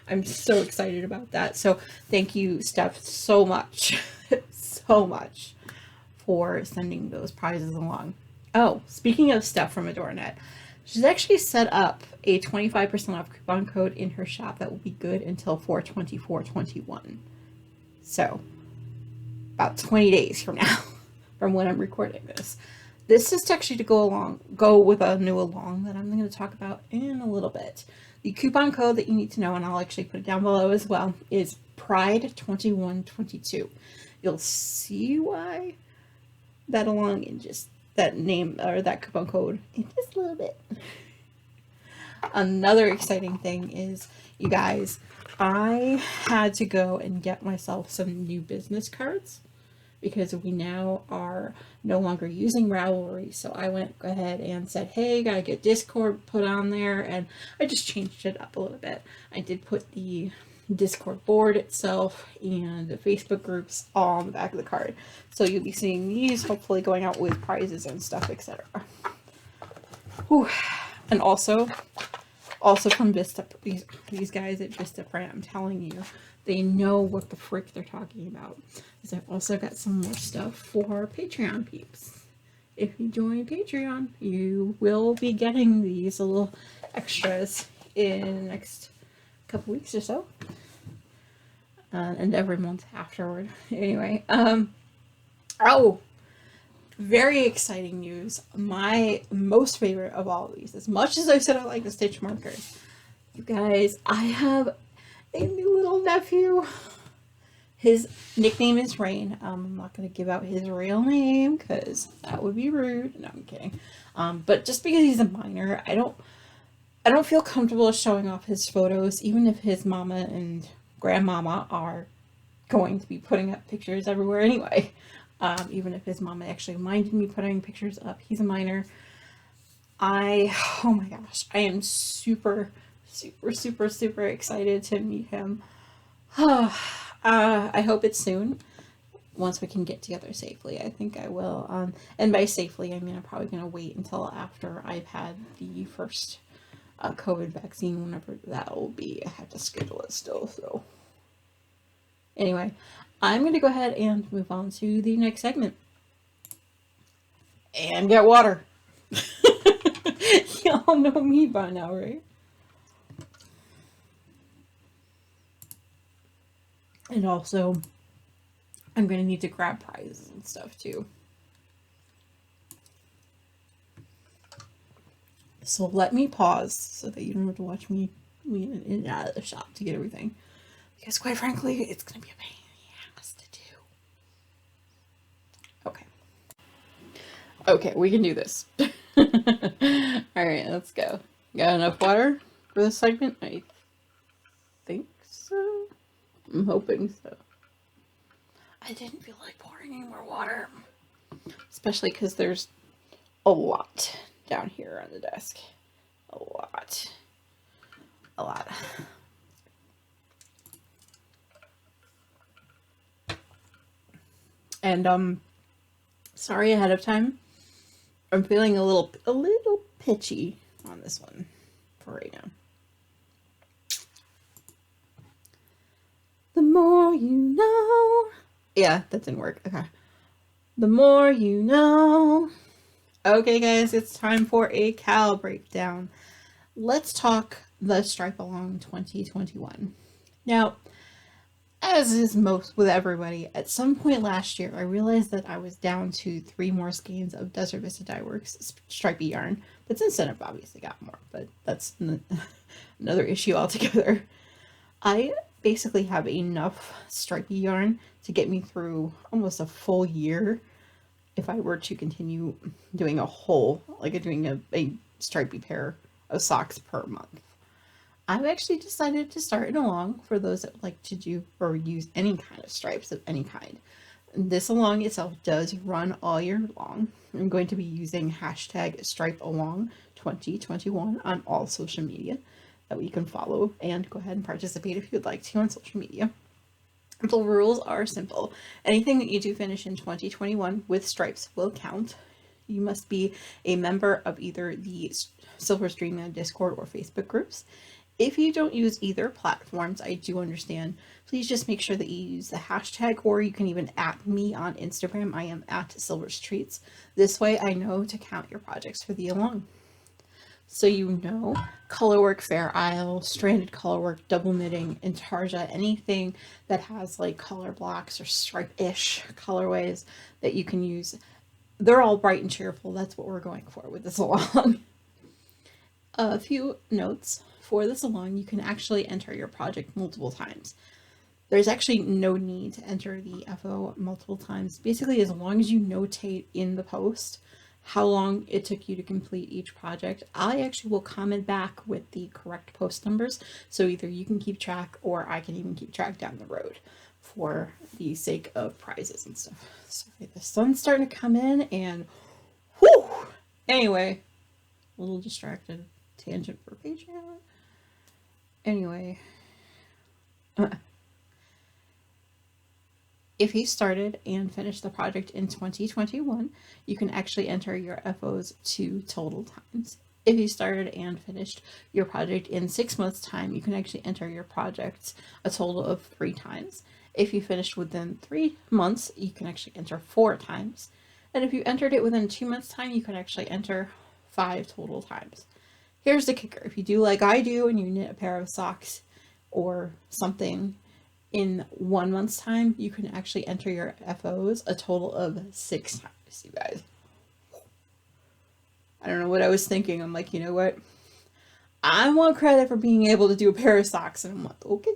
I'm so excited about that. So thank you, Steph, so much, so much for sending those prizes along. Oh, speaking of Steph from Adornet, she's actually set up a 25% off coupon code in her shop that will be good until 4/24/21. So about 20 days from now, from when I'm recording this. This is actually to go with a new along that I'm going to talk about in a little bit. The coupon code that you need to know, and I'll actually put it down below as well, is Pride2122. You'll see why that along in just that name or that coupon code in just a little bit. Another exciting thing is, you guys, I had to go and get myself some new business cards because we now are no longer using Ravelry. So I went ahead and said, hey, gotta get Discord put on there, and I just changed it up a little bit. I did put the Discord board itself and the Facebook groups all on the back of the card. So you'll be seeing these hopefully going out with prizes and stuff, etc. And also from Vista, these guys at Vista Print, I'm telling you, they know what the frick they're talking about. Because I've also got some more stuff for Patreon peeps. If you join Patreon, you will be getting these little extras in the next couple weeks or so. And every month afterward. Anyway, oh, very exciting news. My most favorite of all of these, as much as I said I like the stitch markers, you guys, I have a new little nephew. His nickname is Rain. I'm not going to give out his real name because that would be rude. No, I'm kidding. But just because he's a minor, I don't feel comfortable showing off his photos, even if his mama and grandmama are going to be putting up pictures everywhere anyway. Even if his mama actually minded me putting pictures up, he's a minor. Oh my gosh, I am super excited to meet him. I hope it's soon, once we can get together safely. I think I will. And by safely, I mean I'm probably going to wait until after I've had the first COVID vaccine, whenever that will be. I have to schedule it still, so. Anyway, I'm going to go ahead and move on to the next segment. And get water. Y'all know me by now, right? And also, I'm going to need to grab prizes and stuff too. So let me pause so that you don't have to watch me in and out of the shop to get everything. Because quite frankly, it's going to be a pain in the ass to do. Okay. Okay, we can do this. Alright, let's go. Got enough water for this segment? I think so. I'm hoping so. I didn't feel like pouring any more water. Especially because there's a lot down here on the desk. A lot. And sorry ahead of time. I'm feeling a little pitchy on this one for right now. The more you know. Yeah, that didn't work. Okay. The more you know. Okay, guys, it's time for a Cal breakdown. Let's talk the Stripe Along 2021. Now, as is most with everybody, at some point last year, I realized that I was down to 3 more skeins of Desert Vista Dye Works stripey yarn. But since then, I've obviously got more, but that's another issue altogether. I basically have enough stripey yarn to get me through almost a full year if I were to continue doing doing a stripey pair of socks per month. I've actually decided to start an along for those that like to do or use any kind of stripes of any kind. This along itself does run all year long. I'm going to be using hashtag #StripeAlong2021 on all social media that we can follow, and go ahead and participate if you'd like to on social media. The rules are simple. Anything that you do finish in 2021 with stripes will count. You must be a member of either the Silver Streamland Discord or Facebook groups. If you don't use either platforms, I do understand. Please just make sure that you use the hashtag, or you can even @ me on Instagram. I am @SilversTreats. This way I know to count your projects for the along. So you know, colorwork, Fair Isle, stranded colorwork, double knitting, intarsia, anything that has like color blocks or stripe-ish colorways that you can use. They're all bright and cheerful. That's what we're going for with this along. A few notes. For this along, you can actually enter your project multiple times. There's actually no need to enter the FO multiple times. Basically, as long as you notate in the post how long it took you to complete each project, I actually will comment back with the correct post numbers, so either you can keep track or I can even keep track down the road for the sake of prizes and stuff. Sorry, the sun's starting to come in and whew! Anyway, a little distracted. Tangent for Patreon. Anyway. If you started and finished the project in 2021, you can actually enter your FOs 2 total times. If you started and finished your project in 6 months' time, you can actually enter your projects a total of 3 times. If you finished within 3 months, you can actually enter 4 times. And if you entered it within 2 months' time, you can actually enter 5 total times. Here's the kicker. If you do like I do and you knit a pair of socks or something in 1 month's time, you can actually enter your FOs a total of 6 times, you guys. I don't know what I was thinking. I'm like, you know what? I want credit for being able to do a pair of socks in a month. Okay.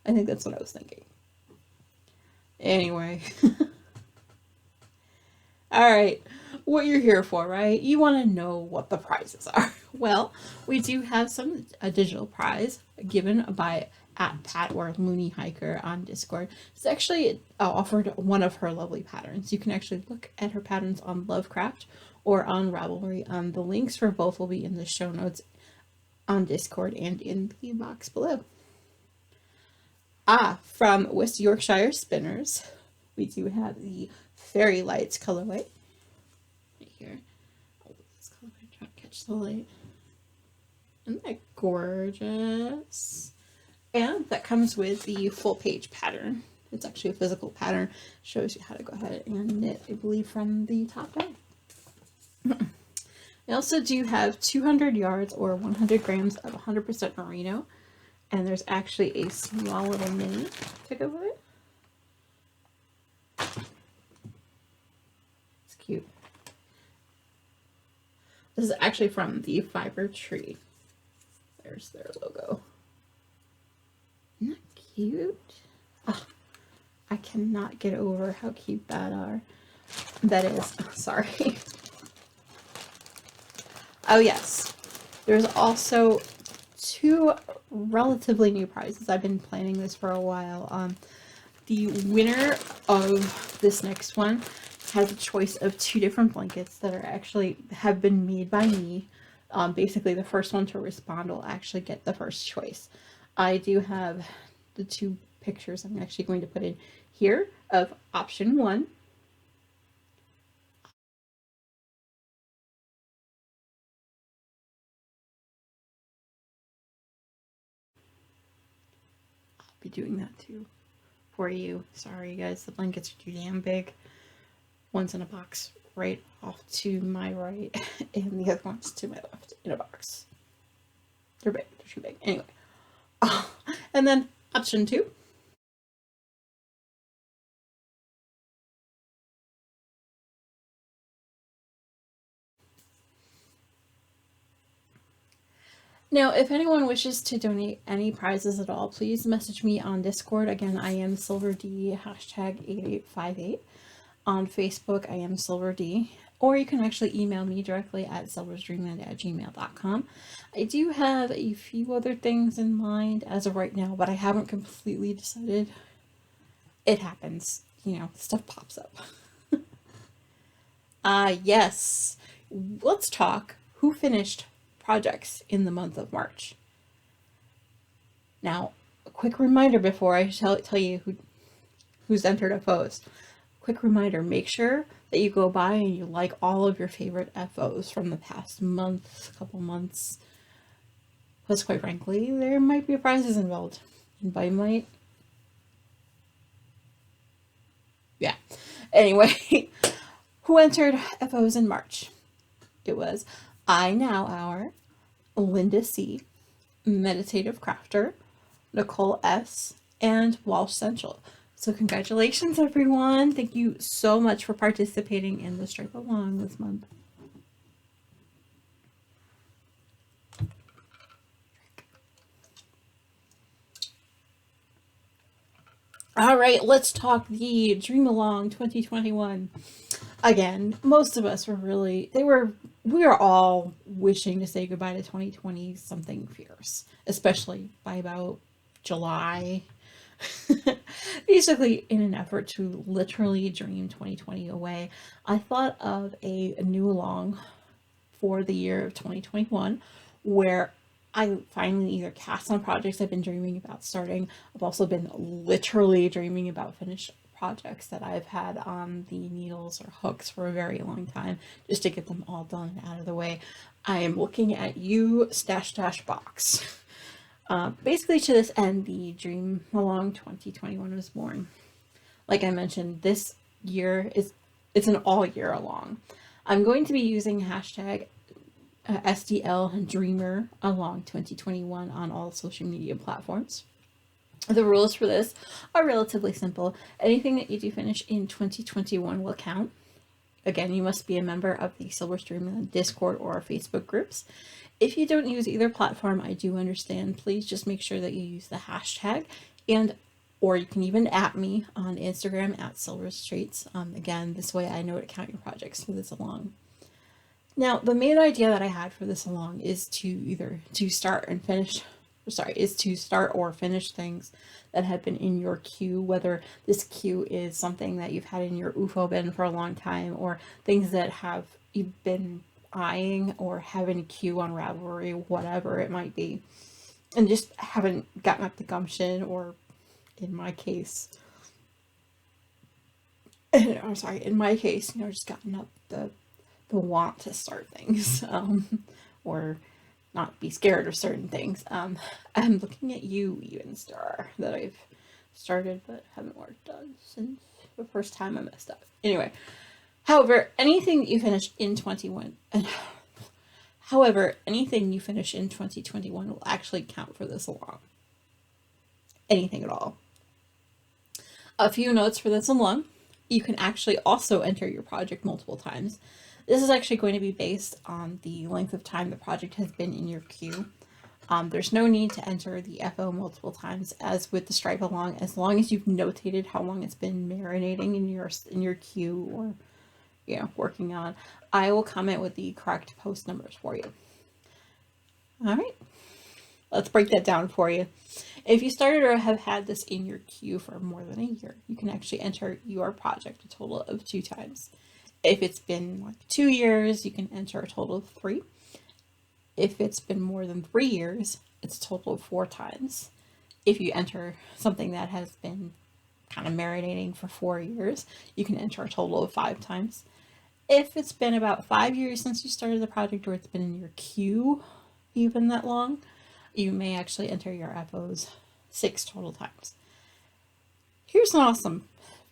I think that's what I was thinking. Anyway. All right. What you're here for, right? You want to know what the prizes are. Well, we do have a digital prize given by @Pat or Looney Hiker on Discord. It's actually offered one of her lovely patterns. You can actually look at her patterns on Lovecraft or on Ravelry. The links for both will be in the show notes on Discord and in the box below. From West Yorkshire Spinners, we do have the Fairy Lights colorway. Right here. Oh, this colorway, try to catch the light. Isn't that gorgeous? And that comes with the full page pattern. It's actually a physical pattern. Shows you how to go ahead and knit, I believe, from the top down. I also do have 200 yards or 100 grams of 100% merino. And there's actually a small little mini to go with it. It's cute. This is actually from the Fiber Tree. There's their logo. Isn't that cute? Oh, I cannot get over how cute that is. Oh, sorry. Oh yes. There's also 2 relatively new prizes. I've been planning this for a while. The winner of this next one has a choice of 2 different blankets that have been made by me. Basically, the first one to respond will actually get the first choice. I do have the 2 pictures I'm actually going to put in here of option 1. I'll be doing that too for you. Sorry guys, the blankets are too damn big. One's in a box right off to my right, and the other one's to my left in a box. They're big. They're too big. Anyway. And then option 2. Now, if anyone wishes to donate any prizes at all, please message me on Discord. Again, I am SilverD, #8858. On Facebook, I am SilverD. Or you can actually email me directly at silversdreamland@gmail.com. I do have a few other things in mind as of right now, but I haven't completely decided. It happens. You know, stuff pops up. Yes. Let's talk who finished projects in the month of March. Now, a quick reminder before I tell you who's entered FOs. Quick reminder, make sure that you go by and you like all of your favorite FOs from the past month, couple months. Because quite frankly, there might be prizes involved. And by might, yeah. Anyway, who entered FOs in March? It was I Now Hour, Linda C, Meditative Crafter, Nicole S, and Walsh Central. So congratulations, everyone. Thank you so much for participating in the Stripe Along this month. All right, let's talk the Dream Along 2021. again, most of us were really, we were all wishing to say goodbye to 2020 something fierce, especially by about July. Basically, in an effort to literally dream 2020 away, I thought of a new along for the year of 2021 where I finally either cast on projects I've been dreaming about starting. I've also been literally dreaming about finished projects that I've had on the needles or hooks for a very long time just to get them all done and out of the way. I am looking at you, Stash Dash Box. Basically, to this end, the Dream Along 2021 was born. Like I mentioned, this year it's an all year along. I'm going to be using hashtag SDL Dreamer Along 2021 on all social media platforms. The rules for this are relatively simple. Anything that you do finish in 2021 will count. Again, you must be a member of the Silverstream Discord or Facebook groups. If you don't use either platform, I do understand. Please just make sure that you use the hashtag, and or you can even at me on Instagram at Silver Streets. Again, this way I know to count your projects for this along. Now, the main idea that I had for this along is to start or finish things that have been in your queue, whether this queue is something that you've had in your UFO bin for a long time, or things that have you've been eyeing or have in a queue on Ravelry, whatever it might be, and just haven't gotten up the gumption, or in my case, just gotten up the want to start things, or not be scared of certain things. I'm looking at you, even Star, that I've started but haven't worked on since the first time I messed up. Anyway, however, anything you finish in 2021 will actually count for this along. Anything at all. A few notes for this along. You can actually also enter your project multiple times. This is actually going to be based on the length of time the project has been in your queue. There's no need to enter the FO multiple times as with the stripe along, as long as you've notated how long it's been marinating in your queue or working on. I will comment with the correct post numbers for you. All right, let's break that down for you. If you started or have had this in your queue for more than a year, you can actually enter your project a total of 2 times. If it's been like 2 years, you can enter a total of 3. If it's been more than 3 years, it's a total of 4 times. If you enter something that has been kind of marinating for 4 years, you can enter a total of 5 times. If it's been about 5 years since you started the project, or it's been in your queue even that long, you may actually enter your FOs 6 total times. Here's an awesome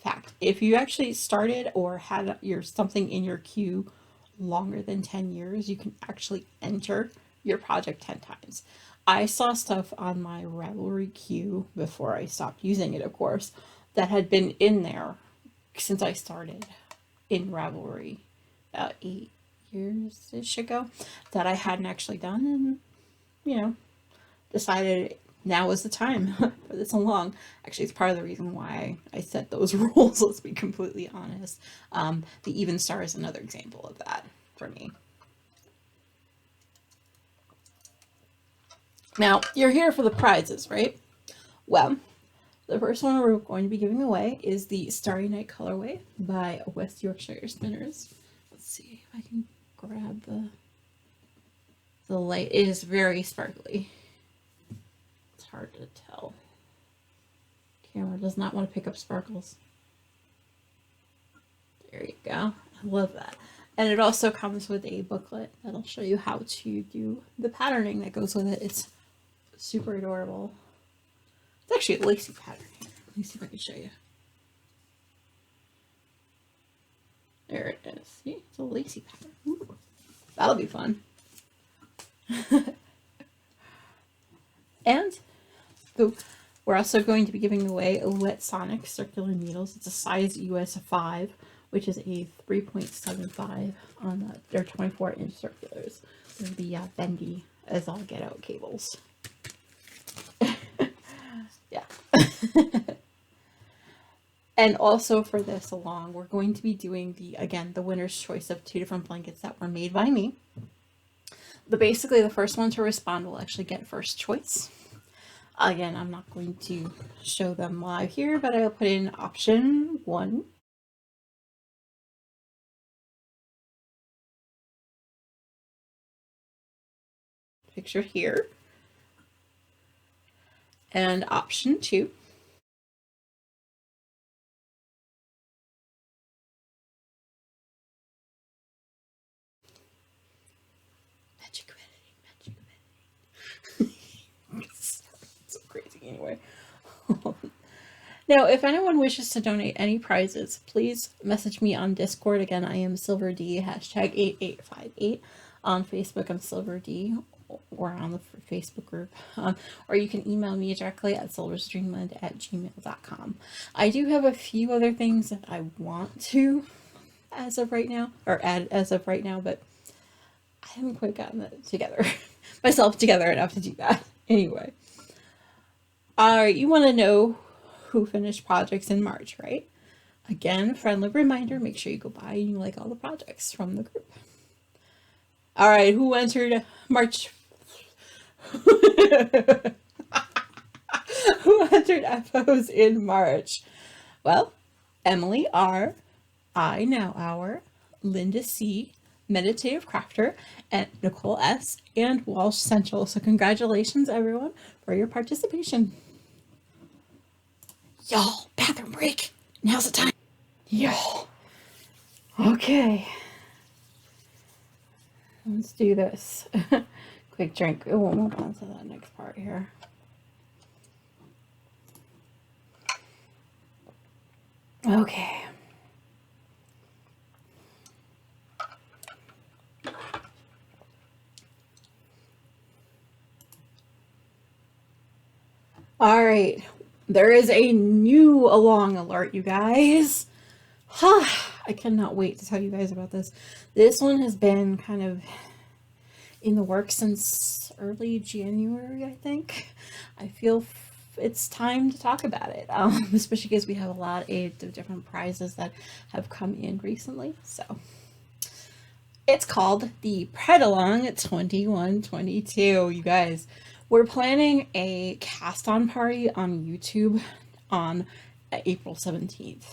fact. If you actually started or had something in your queue longer than 10 years, you can actually enter your project 10 times. I saw stuff on my Ravelry queue before I stopped using it, of course, that had been in there since I started in Ravelry about 8 years-ish ago that I hadn't actually done, and decided now is the time for this along. Actually, it's part of the reason why I set those rules, let's be completely honest. The even star is another example of that for me. Now, you're here for the prizes, right? Well, the first one we're going to be giving away is the Starry Night colorway by West Yorkshire Spinners. Let's see if I can grab the light. It is very sparkly. It's hard to tell. Camera does not want to pick up sparkles. There you go. I love that. And it also comes with a booklet that'll show you how to do the patterning that goes with it. It's super adorable. It's actually a lacy pattern here. Let me see if I can show you. There it is. See? It's a lacy pattern. Ooh, that'll be fun. And we're also going to be giving away Wet Sonic circular needles. It's a size US 5, which is a 3.75 on their 24-inch circulars. They're the bendy as all get out cables. Yeah. And also for this along, we're going to be doing the winner's choice of 2 different blankets that were made by me. But basically the first one to respond will actually get first choice. Again, I'm not going to show them live here, but I'll put in option 1. Picture here. And option 2. Magic editing. So crazy anyway. Now, if anyone wishes to donate any prizes, please message me on Discord. Again, I am SilverD, #8858. On Facebook, I'm SilverD, or on the Facebook group. Or you can email me directly at silverstreamland@gmail.com. I do have a few other things that I want to as of right now, or add as of right now, but I haven't quite gotten it together, myself together enough to do that. Anyway. Alright, you want to know who finished projects in March, right? Again, friendly reminder, make sure you go by and you like all the projects from the group. Alright, who entered March? Who entered FOs in March? Well, Emily R, I Now Hour, Linda C, Meditative Crafter, and Nicole S, and Walsh Central. So congratulations everyone for your participation. Y'all, bathroom break. Now's the time. Y'all. Okay. Let's do this. Quick drink. We'll move on to that next part here. Okay. All right. There is a new along alert, you guys. I cannot wait to tell you guys about this. This one has been kind of in the works since early January, I think. I feel it's time to talk about it, especially because we have a lot of different prizes that have come in recently. So it's called the Pride Along 2122, you guys. We're planning a cast-on party on YouTube on April 17th.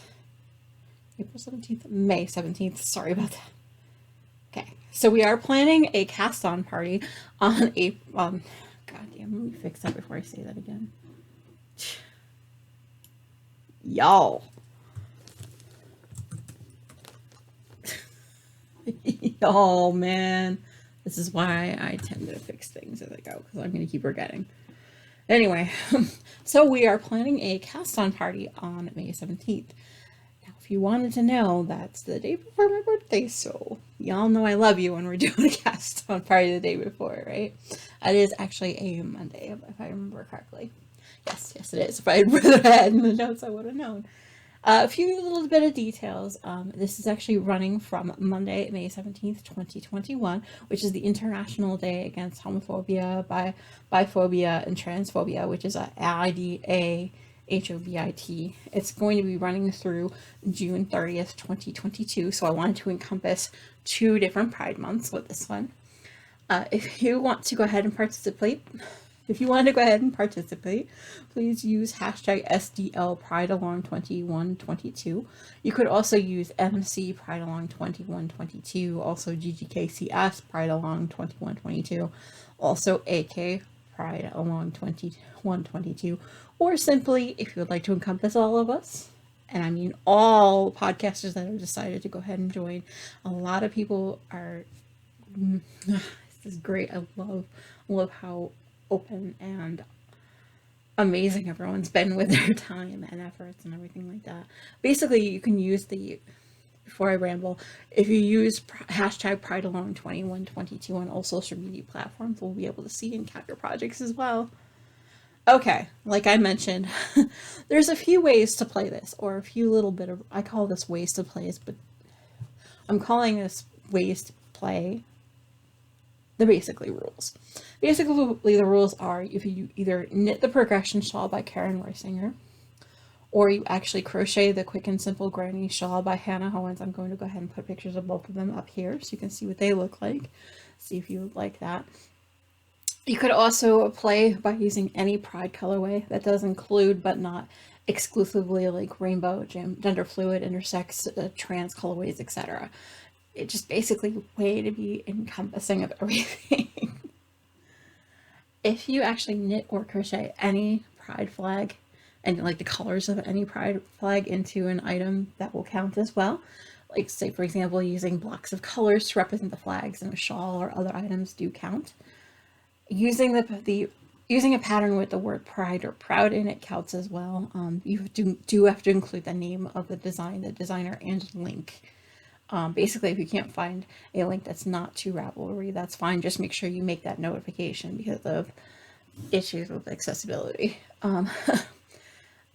April 17th? May 17th. Sorry about that. Okay, so we are planning a cast-on party on April... God damn, let me fix that before I say that again. Y'all. Oh, man. This is why I tend to fix things as I go, because I'm going to keep forgetting. Anyway, so we are planning a cast-on party on May 17th. Now, if you wanted to know, that's the day before my birthday, so y'all know I love you when we're doing a cast-on party the day before, right? It is actually a Monday, if I remember correctly. Yes, it is. If I had read ahead in the notes, I would have known. A few little bit of details. This is actually running from Monday, May 17th, 2021, which is the International Day Against Homophobia, Biphobia, and Transphobia, which is IDAHOBIT. It's going to be running through June 30th, 2022, so I wanted to encompass 2 different Pride months with this one. If you want to go ahead and participate, please use #SDL PrideAlong2122. You could also use MC PrideAlong2122, also GGKCS PrideAlong2122, also AK PrideAlong2122, or simply, if you would like to encompass all of us, and I mean all podcasters that have decided to go ahead and join. A lot of people are... This is great. I love how open and amazing everyone's been with their time and efforts and everything like that. Basically, you can use before I ramble, if you use #PrideAlong2122 on all social media platforms, we'll be able to see and count your projects as well. Okay, like I mentioned, there's a few ways to play this, or a few little bit of, I call this ways to play, but I'm calling this ways to play the basically rules. Basically, the rules are if you either knit the Progression Shawl by Karen Reisinger, or you actually crochet the Quick and Simple Granny Shawl by Hannah Howens. I'm going to go ahead and put pictures of both of them up here so you can see what they look like. See if you would like that. You could also play by using any pride colorway that does include, but not exclusively, like rainbow, gender fluid, intersex, trans colorways, etc. It's just basically a way to be encompassing of everything. If you actually knit or crochet any pride flag and like the colors of any pride flag into an item, that will count as well. Like, say for example, using blocks of colors to represent the flags in a shawl or other items do count. Using using a pattern with the word pride or proud in it counts as well. You do have to include the name of the designer, and link. Basically, if you can't find a link that's not to Ravelry, that's fine. Just make sure you make that notification because of issues with accessibility. A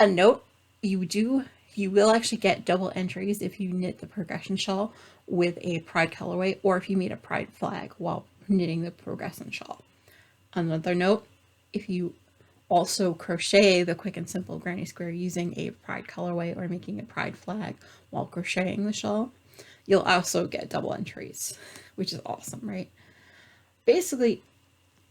note, you will actually get double entries if you knit the progression shawl with a pride colorway, or if you made a pride flag while knitting the progression shawl. Another note, if you also crochet the Quick and Simple Granny Square using a pride colorway or making a pride flag while crocheting the shawl, you'll also get double entries, which is awesome, right? Basically,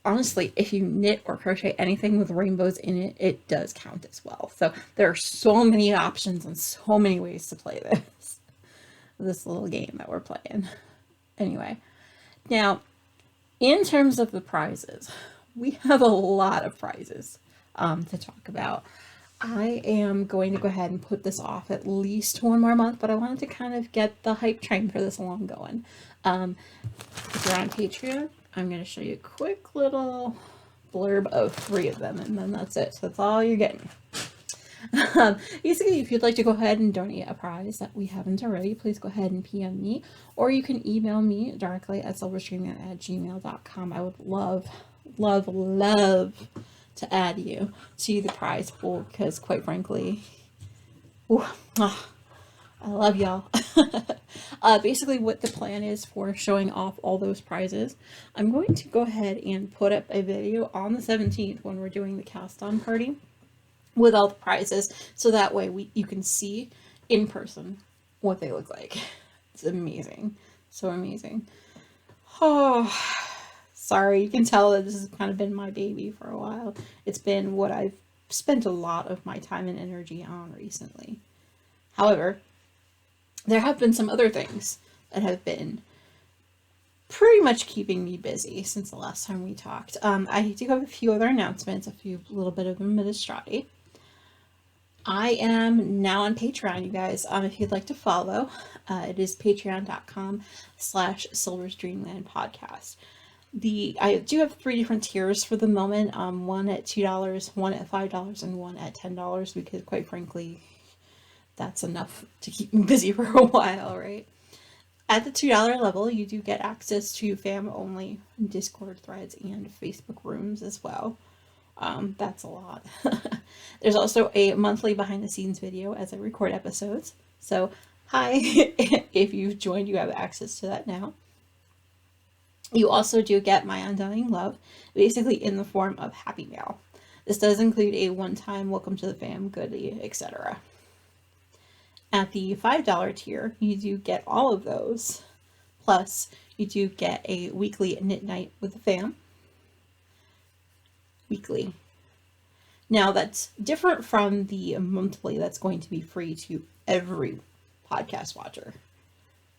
honestly, if you knit or crochet anything with rainbows in it, it does count as well. So there are so many options and so many ways to play this little game that we're playing. Anyway, now, in terms of the prizes, we have a lot of prizes to talk about. I am going to go ahead and put this off at least one more month, but I wanted to kind of get the hype train for this along going. If you're on Patreon, I'm going to show you a quick little blurb of 3 of them, and then that's it. So that's all you're getting. Basically, if you'd like to go ahead and donate a prize that we haven't already, please go ahead and PM me, or you can email me directly at silverstreaming@gmail.com. I would love to add you to the prize pool because, quite frankly, I love y'all. Basically, what the plan is for showing off all those prizes, I'm going to go ahead and put up a video on the 17th when we're doing the cast-on party with all the prizes, so that way you can see in person what they look like. It's amazing. So amazing. Oh, sorry, you can tell that this has kind of been my baby for a while. It's been what I've spent a lot of my time and energy on recently. However, there have been some other things that have been pretty much keeping me busy since the last time we talked. I do have a few other announcements, a little bit of administrati. I am now on Patreon, you guys. If you'd like to follow, it is patreon.com/SilverStreamland podcast. I do have 3 different tiers for the moment. One at $2, one at $5, and one at $10, because quite frankly, that's enough to keep me busy for a while, right? At the $2 level, you do get access to fam-only Discord threads and Facebook rooms as well. That's a lot. There's also a monthly behind-the-scenes video as I record episodes. So, hi, if you've joined, you have access to that now. You also do get my undying love, basically in the form of Happy Mail. This does include a one-time welcome to the fam goodie, etc. At the $5 tier, you do get all of those. Plus, you do get a weekly knit night with the fam. Weekly. Now, that's different from the monthly that's going to be free to every podcast watcher.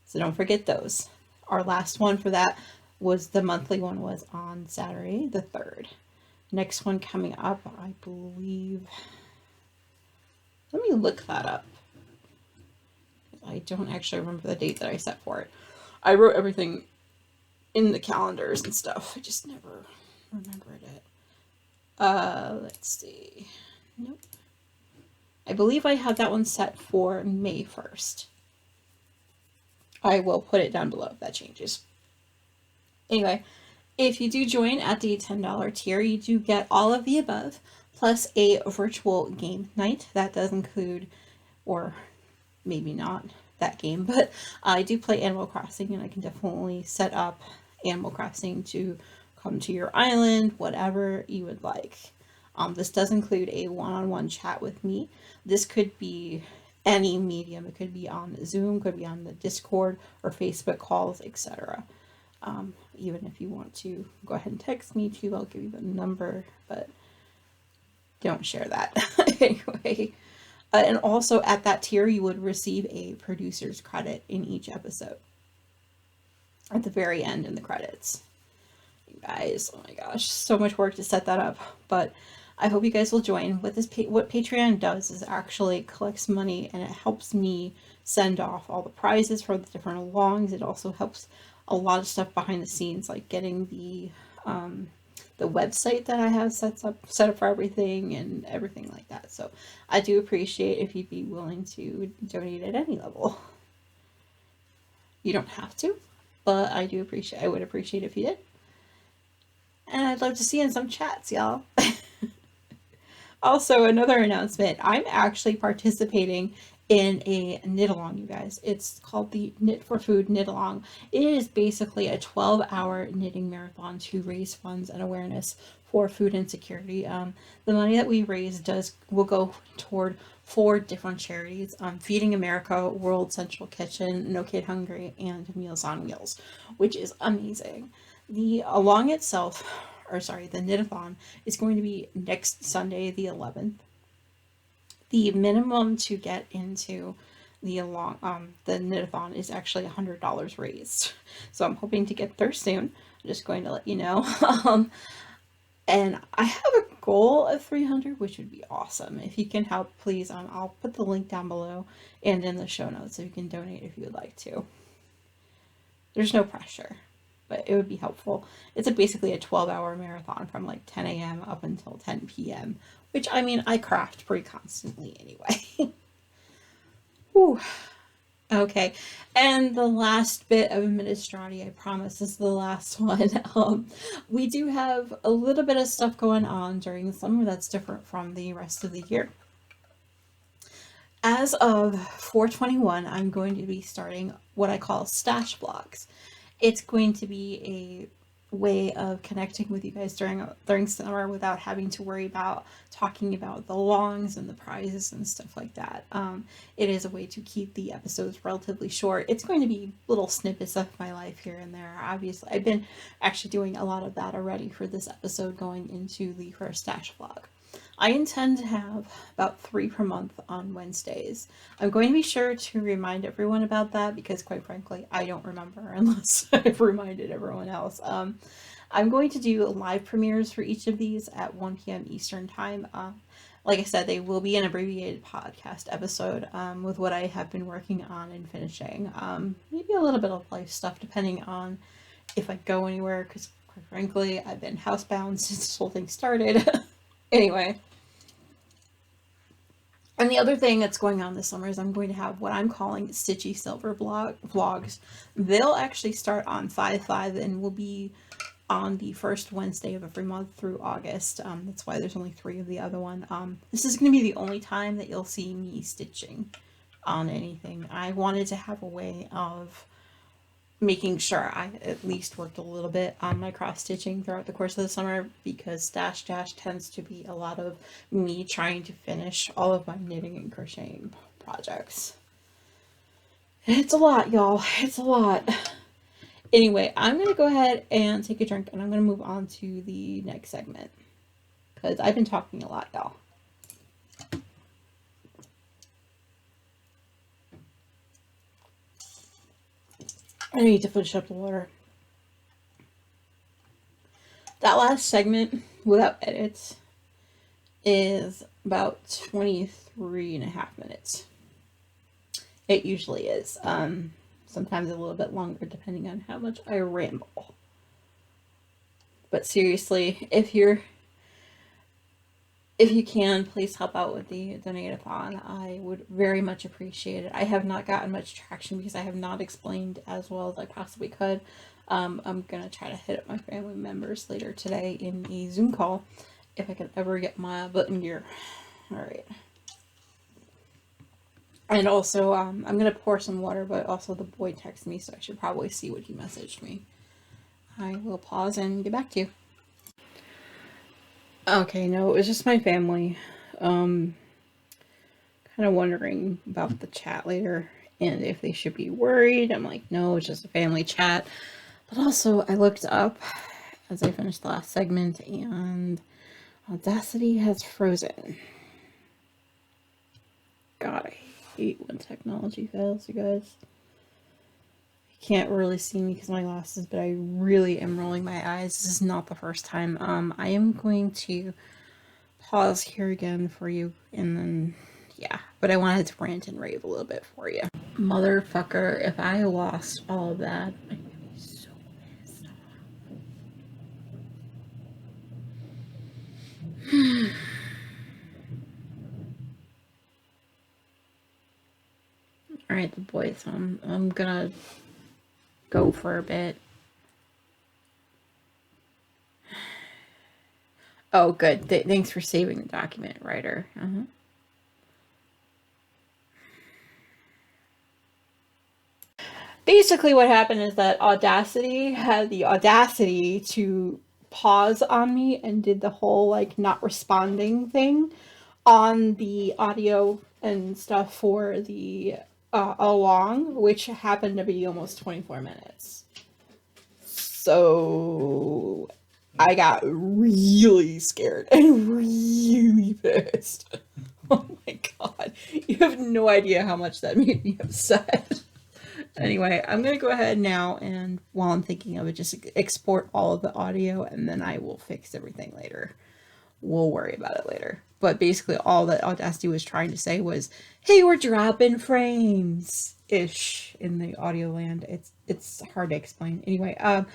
So don't forget those. Our last one for that was the monthly one was on Saturday the 3rd. Next one coming up, I believe. Let me look that up. I don't actually remember the date that I set for it. I wrote everything in the calendars and stuff. I just never remembered it. Let's see. Nope. I believe I had that one set for May 1st. I will put it down below if that changes. Anyway, if you do join at the $10 tier, you do get all of the above, plus a virtual game night. That does include, or maybe not that game, but I do play Animal Crossing, and I can definitely set up Animal Crossing to come to your island, whatever you would like. This does include a one-on-one chat with me. This could be any medium. It could be on Zoom, could be on the Discord or Facebook calls, etc. Even if you want to go ahead and text me too, I'll give you the number, but don't share that. Anyway. And also at that tier, you would receive a producer's credit in each episode. At the very end in the credits. You guys, oh my gosh, so much work to set that up. But I hope you guys will join. What Patreon does is actually collects money, and it helps me send off all the prizes for the different alongs. It also helps a lot of stuff behind the scenes, like getting the website that I have set up for everything and everything like that. So I do appreciate if you'd be willing to donate at any level. You don't have to, but I would appreciate if you did. And I'd love to see you in some chats, y'all. Also, another announcement. I'm actually participating in a knit-along, you guys. It's called the Knit for Food knit-along. It is basically a 12-hour knitting marathon to raise funds and awareness for food insecurity. The money that we raise will go toward 4 different charities: Feeding America, World Central Kitchen, No Kid Hungry, and Meals on Wheels, which is amazing. The along itself, the knit-a-thon, is going to be next Sunday, the 11th. The minimum to get into the knit-a-thon is actually $100 raised. So I'm hoping to get there soon. I'm just going to let you know. And I have a goal of 300, which would be awesome. If you can help, please, I'll put the link down below and in the show notes so you can donate if you would like to. There's no pressure, but it would be helpful. It's basically a 12-hour marathon from like 10 a.m. up until 10 p.m., which, I mean, I craft pretty constantly anyway. Whew. Okay, and the last bit of Administrati, I promise, is the last one. We do have a little bit of stuff going on during the summer that's different from the rest of the year. As of 4/21, I'm going to be starting what I call stash blogs. It's going to be a way of connecting with you guys during summer without having to worry about talking about the longs and the prizes and stuff like that. It is a way to keep the episodes relatively short. It's going to be little snippets of my life here and there. Obviously, I've been actually doing a lot of that already for this episode going into the first stash vlog. I intend to have about 3 per month on Wednesdays. I'm going to be sure to remind everyone about that because, quite frankly, I don't remember unless I've reminded everyone else. I'm going to do live premieres for each of these at 1 p.m. Eastern Time. Like I said, they will be an abbreviated podcast episode with what I have been working on and finishing. Maybe a little bit of life stuff depending on if I go anywhere because, quite frankly, I've been housebound since this whole thing started. Anyway. And the other thing that's going on this summer is I'm going to have what I'm calling Stitchy Silver vlogs. They'll actually start on 5/5 and will be on the first Wednesday of every month through August. That's why there's only 3 of the other one. This is going to be the only time that you'll see me stitching on anything. I wanted to have a way of making sure I at least worked a little bit on my cross stitching throughout the course of the summer because Stash Dash tends to be a lot of me trying to finish all of my knitting and crocheting projects. It's a lot, y'all. It's a lot. Anyway, I'm going to go ahead and take a drink and I'm going to move on to the next segment because I've been talking a lot, y'all. I need to finish up the water. That last segment, without edits, is about 23.5 minutes. It usually is. Sometimes a little bit longer depending on how much I ramble. But seriously, if you can, please help out with the donate-a-thon. I would very much appreciate it. I have not gotten much traction because I have not explained as well as I possibly could. I'm going to try to hit up my family members later today in a Zoom call if I can ever get my button gear. Alright. And also, I'm going to pour some water, but also the boy texted me, so I should probably see what he messaged me. I will pause and get back to you. Okay, no, it was just my family. Um, kind of wondering about the chat later and if they should be worried. I'm like, no, it's just a family chat. But also, I looked up as I finished the last segment and Audacity has frozen. God, I hate when technology fails, you guys. You can't really see me because of my glasses, but I really am rolling my eyes. This is not the first time. I am going to pause here again for you, and then, yeah. But I wanted to rant and rave a little bit for you. Motherfucker, if I lost all of that, I'm gonna be so pissed off. Alright, the boys, I'm gonna go for a bit. Oh, good. Thanks for saving the document, writer. Basically, what happened is that Audacity had the audacity to pause on me and did the whole like not responding thing on the audio and stuff for the along, which happened to be almost 24 minutes. So I got really scared and really pissed. Oh my god. You have no idea how much that made me upset. Anyway, I'm going to go ahead now and while I'm thinking of it, just export all of the audio and then I will fix everything later. We'll worry about it later. But basically all that Audacity was trying to say was, hey, we're dropping frames ish in the audio land. It's hard to explain. Anyway, okay,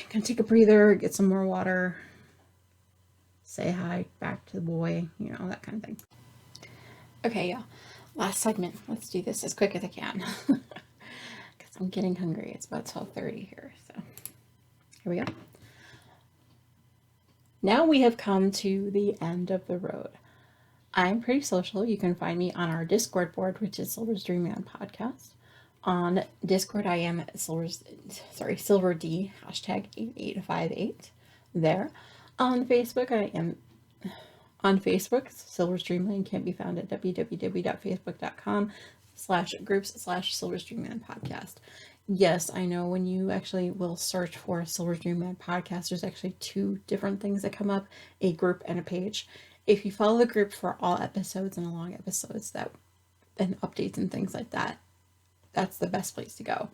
gonna take a breather, get some more water, say hi back to the boy, you know, that kind of thing. Okay, yeah. Last segment. Let's do this as quick as I can. Because I'm getting hungry. It's about 12:30 here, so here we go. Now we have come to the end of the road. I'm pretty social. You can find me on our Discord board, which is Silver's Dreamland Podcast. On Discord, I am Silver D #8858 there. On Facebook, I am on Facebook. Silver's Dreamland can be found at www.facebook.com/groups/Silver's Dreamland Podcast. Yes, I know when you actually will search for Silver's Dreamland Podcast, there's actually two different things that come up, a group and a page. If you follow the group for all episodes and along episodes and updates and things like that, that's the best place to go.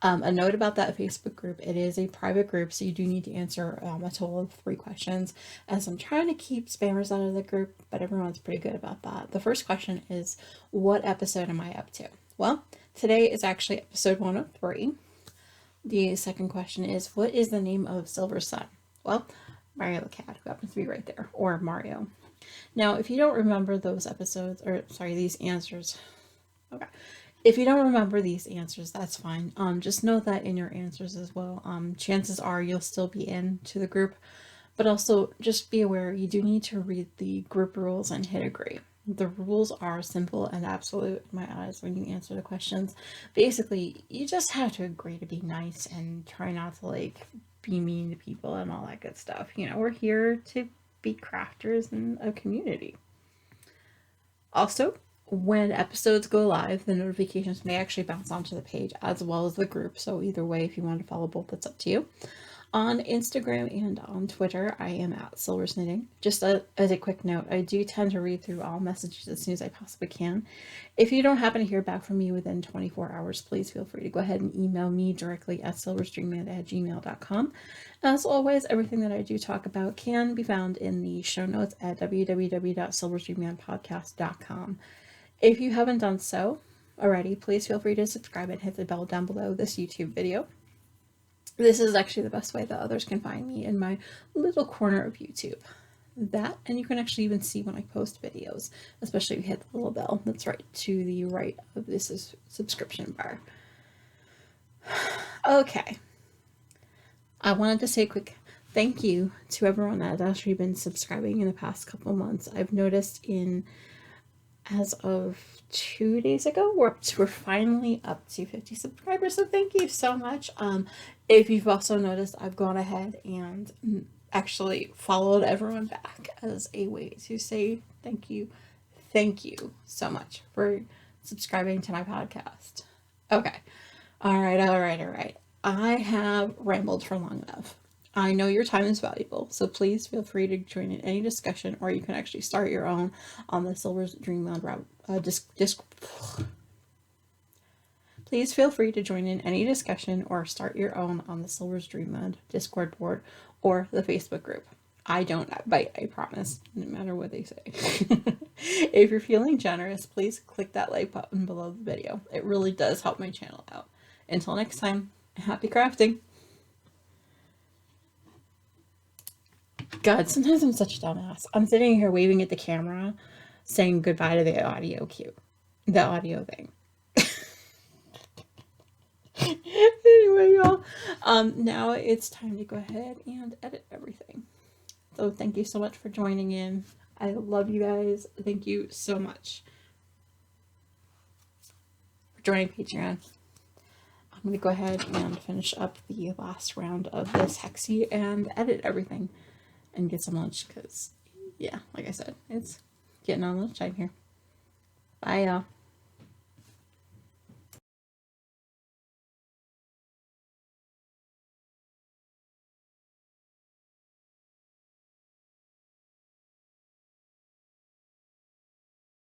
A note about that Facebook group, it is a private group, so you do need to answer a total of 3 questions, as I'm trying to keep spammers out of the group, but everyone's pretty good about that. The first question is, what episode am I up to? Well, today is actually episode 103. The second question is, what is the name of Silver's son? Well, Mario the cat, who happens to be right there, or Mario. Now, if you don't remember those episodes, or sorry, these answers, okay. If you don't remember these answers, that's fine. Just know that in your answers as well. Chances are you'll still be into the group, but also just be aware you do need to read the group rules and hit agree. The rules are simple and absolute in my eyes when you answer the questions. Basically, you just have to agree to be nice and try not to like be mean to people and all that good stuff. You know, we're here to be crafters in a community. Also, when episodes go live, the notifications may actually bounce onto the page as well as the group. So either way, if you want to follow both, it's up to you. On Instagram and on Twitter, I am at Silver's Knitting. Just as a quick note, I do tend to read through all messages as soon as I possibly can. If you don't happen to hear back from me within 24 hours, please feel free to go ahead and email me directly at silverstreamland@gmail.com. As always, everything that I do talk about can be found in the show notes at www.silverstreamlandpodcast.com. If you haven't done so already, please feel free to subscribe and hit the bell down below this YouTube video. This is actually the best way that others can find me in my little corner of YouTube. That, and you can actually even see when I post videos, especially if you hit the little bell that's right to the right of this subscription bar. Okay. I wanted to say a quick thank you to everyone that has actually been subscribing in the past couple months. I've noticed as of 2 days ago, we're finally up to 50 subscribers, so thank you so much. If you've also noticed, I've gone ahead and actually followed everyone back as a way to say thank you. Thank you so much for subscribing to my podcast. Okay. All right. I have rambled for long enough. I know your time is valuable, so please feel free to join in any discussion, or you can actually start your own on the Silver's Dreamland route. Please feel free to join in any discussion or start your own on the Silver's Dreamland Discord board or the Facebook group. I don't bite, I promise, no matter what they say. If you're feeling generous, please click that like button below the video. It really does help my channel out. Until next time, happy crafting! God, sometimes I'm such a dumbass. I'm sitting here waving at the camera, saying goodbye to the audio cue. The audio thing. Anyway, y'all, now it's time to go ahead and edit everything. So thank you so much for joining in. I love you guys. Thank you so much for joining Patreon. I'm going to go ahead and finish up the last round of this hexie and edit everything and get some lunch because, yeah, like I said, it's getting on lunchtime here. Bye, y'all.